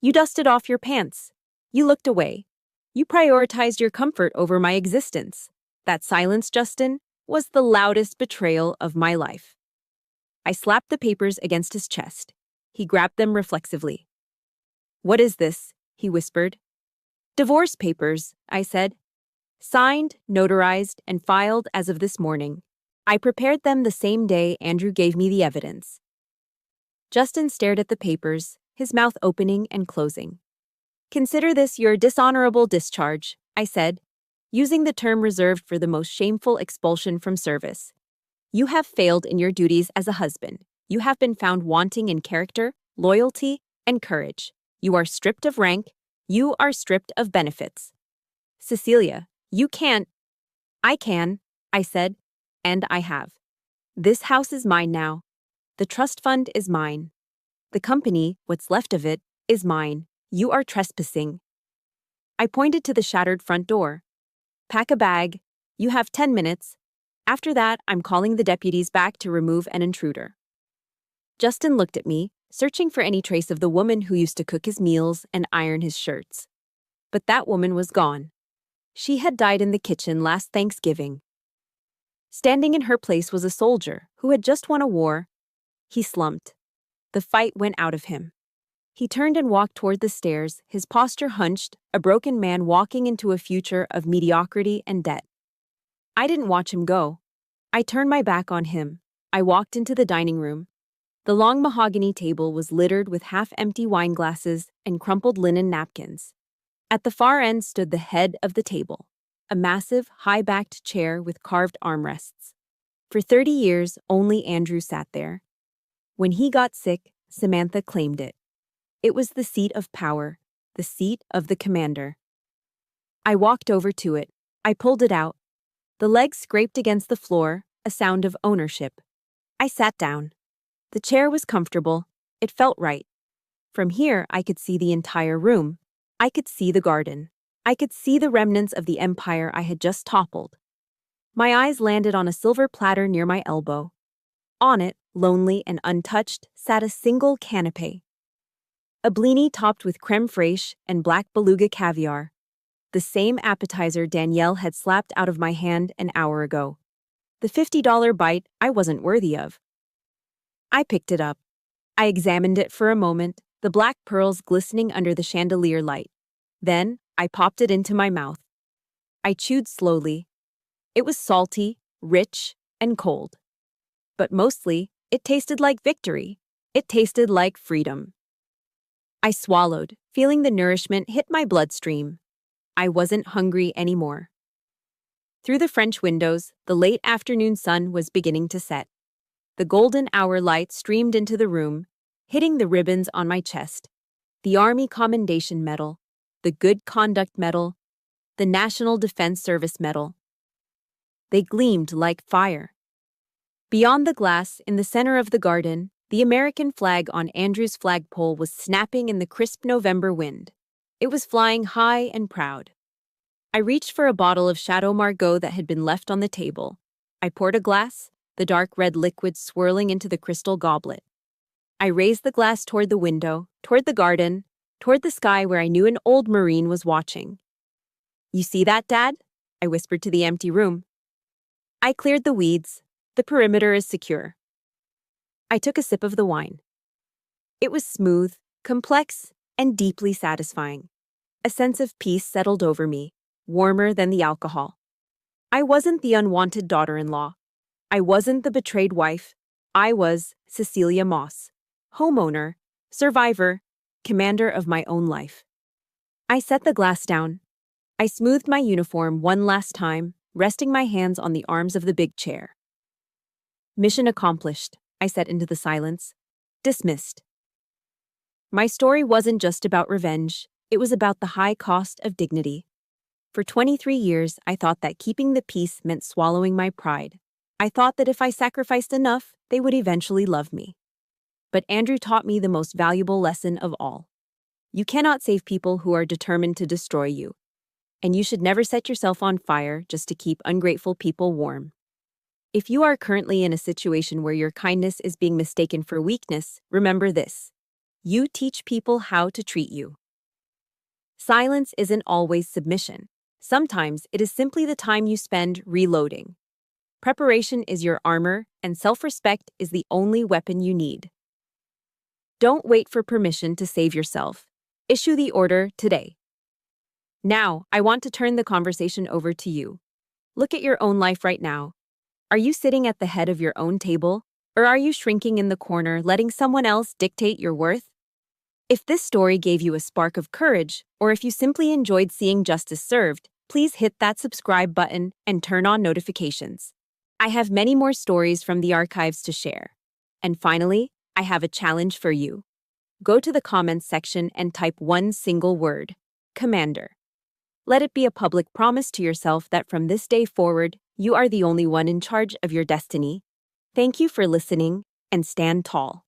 "You dusted off your pants. You looked away. You prioritized your comfort over my existence. That silence, Justin, was the loudest betrayal of my life." I slapped the papers against his chest. He grabbed them reflexively. "What is this?" he whispered. "Divorce papers," I said. "Signed, notarized, and filed as of this morning. I prepared them the same day Andrew gave me the evidence." Justin stared at the papers, his mouth opening and closing. "Consider this your dishonorable discharge," I said, using the term reserved for the most shameful expulsion from service. "You have failed in your duties as a husband. You have been found wanting in character, loyalty, and courage. You are stripped of rank. You are stripped of benefits." "Cecilia, you can't." "I can," I said, and I have. "This house is mine now. The trust fund is mine. The company, what's left of it, is mine. You are trespassing." I pointed to the shattered front door. "Pack a bag. You have 10 minutes. After that, I'm calling the deputies back to remove an intruder." Justin looked at me, searching for any trace of the woman who used to cook his meals and iron his shirts. But that woman was gone. She had died in the kitchen last Thanksgiving. Standing in her place was a soldier who had just won a war. He slumped. The fight went out of him. He turned and walked toward the stairs, his posture hunched, a broken man walking into a future of mediocrity and debt. I didn't watch him go. I turned my back on him. I walked into the dining room. The long mahogany table was littered with half-empty wine glasses and crumpled linen napkins. At the far end stood the head of the table, a massive, high-backed chair with carved armrests. For 30 years, only Andrew sat there. When he got sick, Samantha claimed it. It was the seat of power, the seat of the commander. I walked over to it. I pulled it out. The legs scraped against the floor, a sound of ownership. I sat down. The chair was comfortable. It felt right. From here, I could see the entire room. I could see the garden. I could see the remnants of the empire I had just toppled. My eyes landed on a silver platter near my elbow. On it, lonely and untouched, sat a single canapé. A blini topped with creme fraiche and black beluga caviar. The same appetizer Danielle had slapped out of my hand an hour ago. The $50 bite I wasn't worthy of. I picked it up. I examined it for a moment, the black pearls glistening under the chandelier light. Then, I popped it into my mouth. I chewed slowly. It was salty, rich, and cold. But mostly, it tasted like victory. It tasted like freedom. I swallowed, feeling the nourishment hit my bloodstream. I wasn't hungry anymore. Through the French windows, the late afternoon sun was beginning to set. The golden hour light streamed into the room, hitting the ribbons on my chest. The Army Commendation Medal, the Good Conduct Medal, the National Defense Service Medal. They gleamed like fire. Beyond the glass, in the center of the garden, the American flag on Andrew's flagpole was snapping in the crisp November wind. It was flying high and proud. I reached for a bottle of Chateau Margaux that had been left on the table. I poured a glass, the dark red liquid swirling into the crystal goblet. I raised the glass toward the window, toward the garden, toward the sky where I knew an old Marine was watching. "You see that, Dad?" I whispered to the empty room. I cleared the weeds. The perimeter is secure. I took a sip of the wine. It was smooth, complex, and deeply satisfying. A sense of peace settled over me, warmer than the alcohol. I wasn't the unwanted daughter-in-law. I wasn't the betrayed wife. I was Cecilia Moss, homeowner, survivor, commander of my own life. I set the glass down. I smoothed my uniform one last time, resting my hands on the arms of the big chair. "Mission accomplished," I said into the silence. "Dismissed." My story wasn't just about revenge. It was about the high cost of dignity. For 23 years, I thought that keeping the peace meant swallowing my pride. I thought that if I sacrificed enough, they would eventually love me. But Andrew taught me the most valuable lesson of all. You cannot save people who are determined to destroy you. And you should never set yourself on fire just to keep ungrateful people warm. If you are currently in a situation where your kindness is being mistaken for weakness, remember this: you teach people how to treat you. Silence isn't always submission. Sometimes it is simply the time you spend reloading. Preparation is your armor, and self-respect is the only weapon you need. Don't wait for permission to save yourself. Issue the order today. Now, I want to turn the conversation over to you. Look at your own life right now. Are you sitting at the head of your own table, or are you shrinking in the corner, letting someone else dictate your worth? If this story gave you a spark of courage, or if you simply enjoyed seeing justice served, please hit that subscribe button and turn on notifications. I have many more stories from the archives to share. And finally, I have a challenge for you. Go to the comments section and type one single word: Commander. Let it be a public promise to yourself that from this day forward, you are the only one in charge of your destiny. Thank you for listening, and stand tall.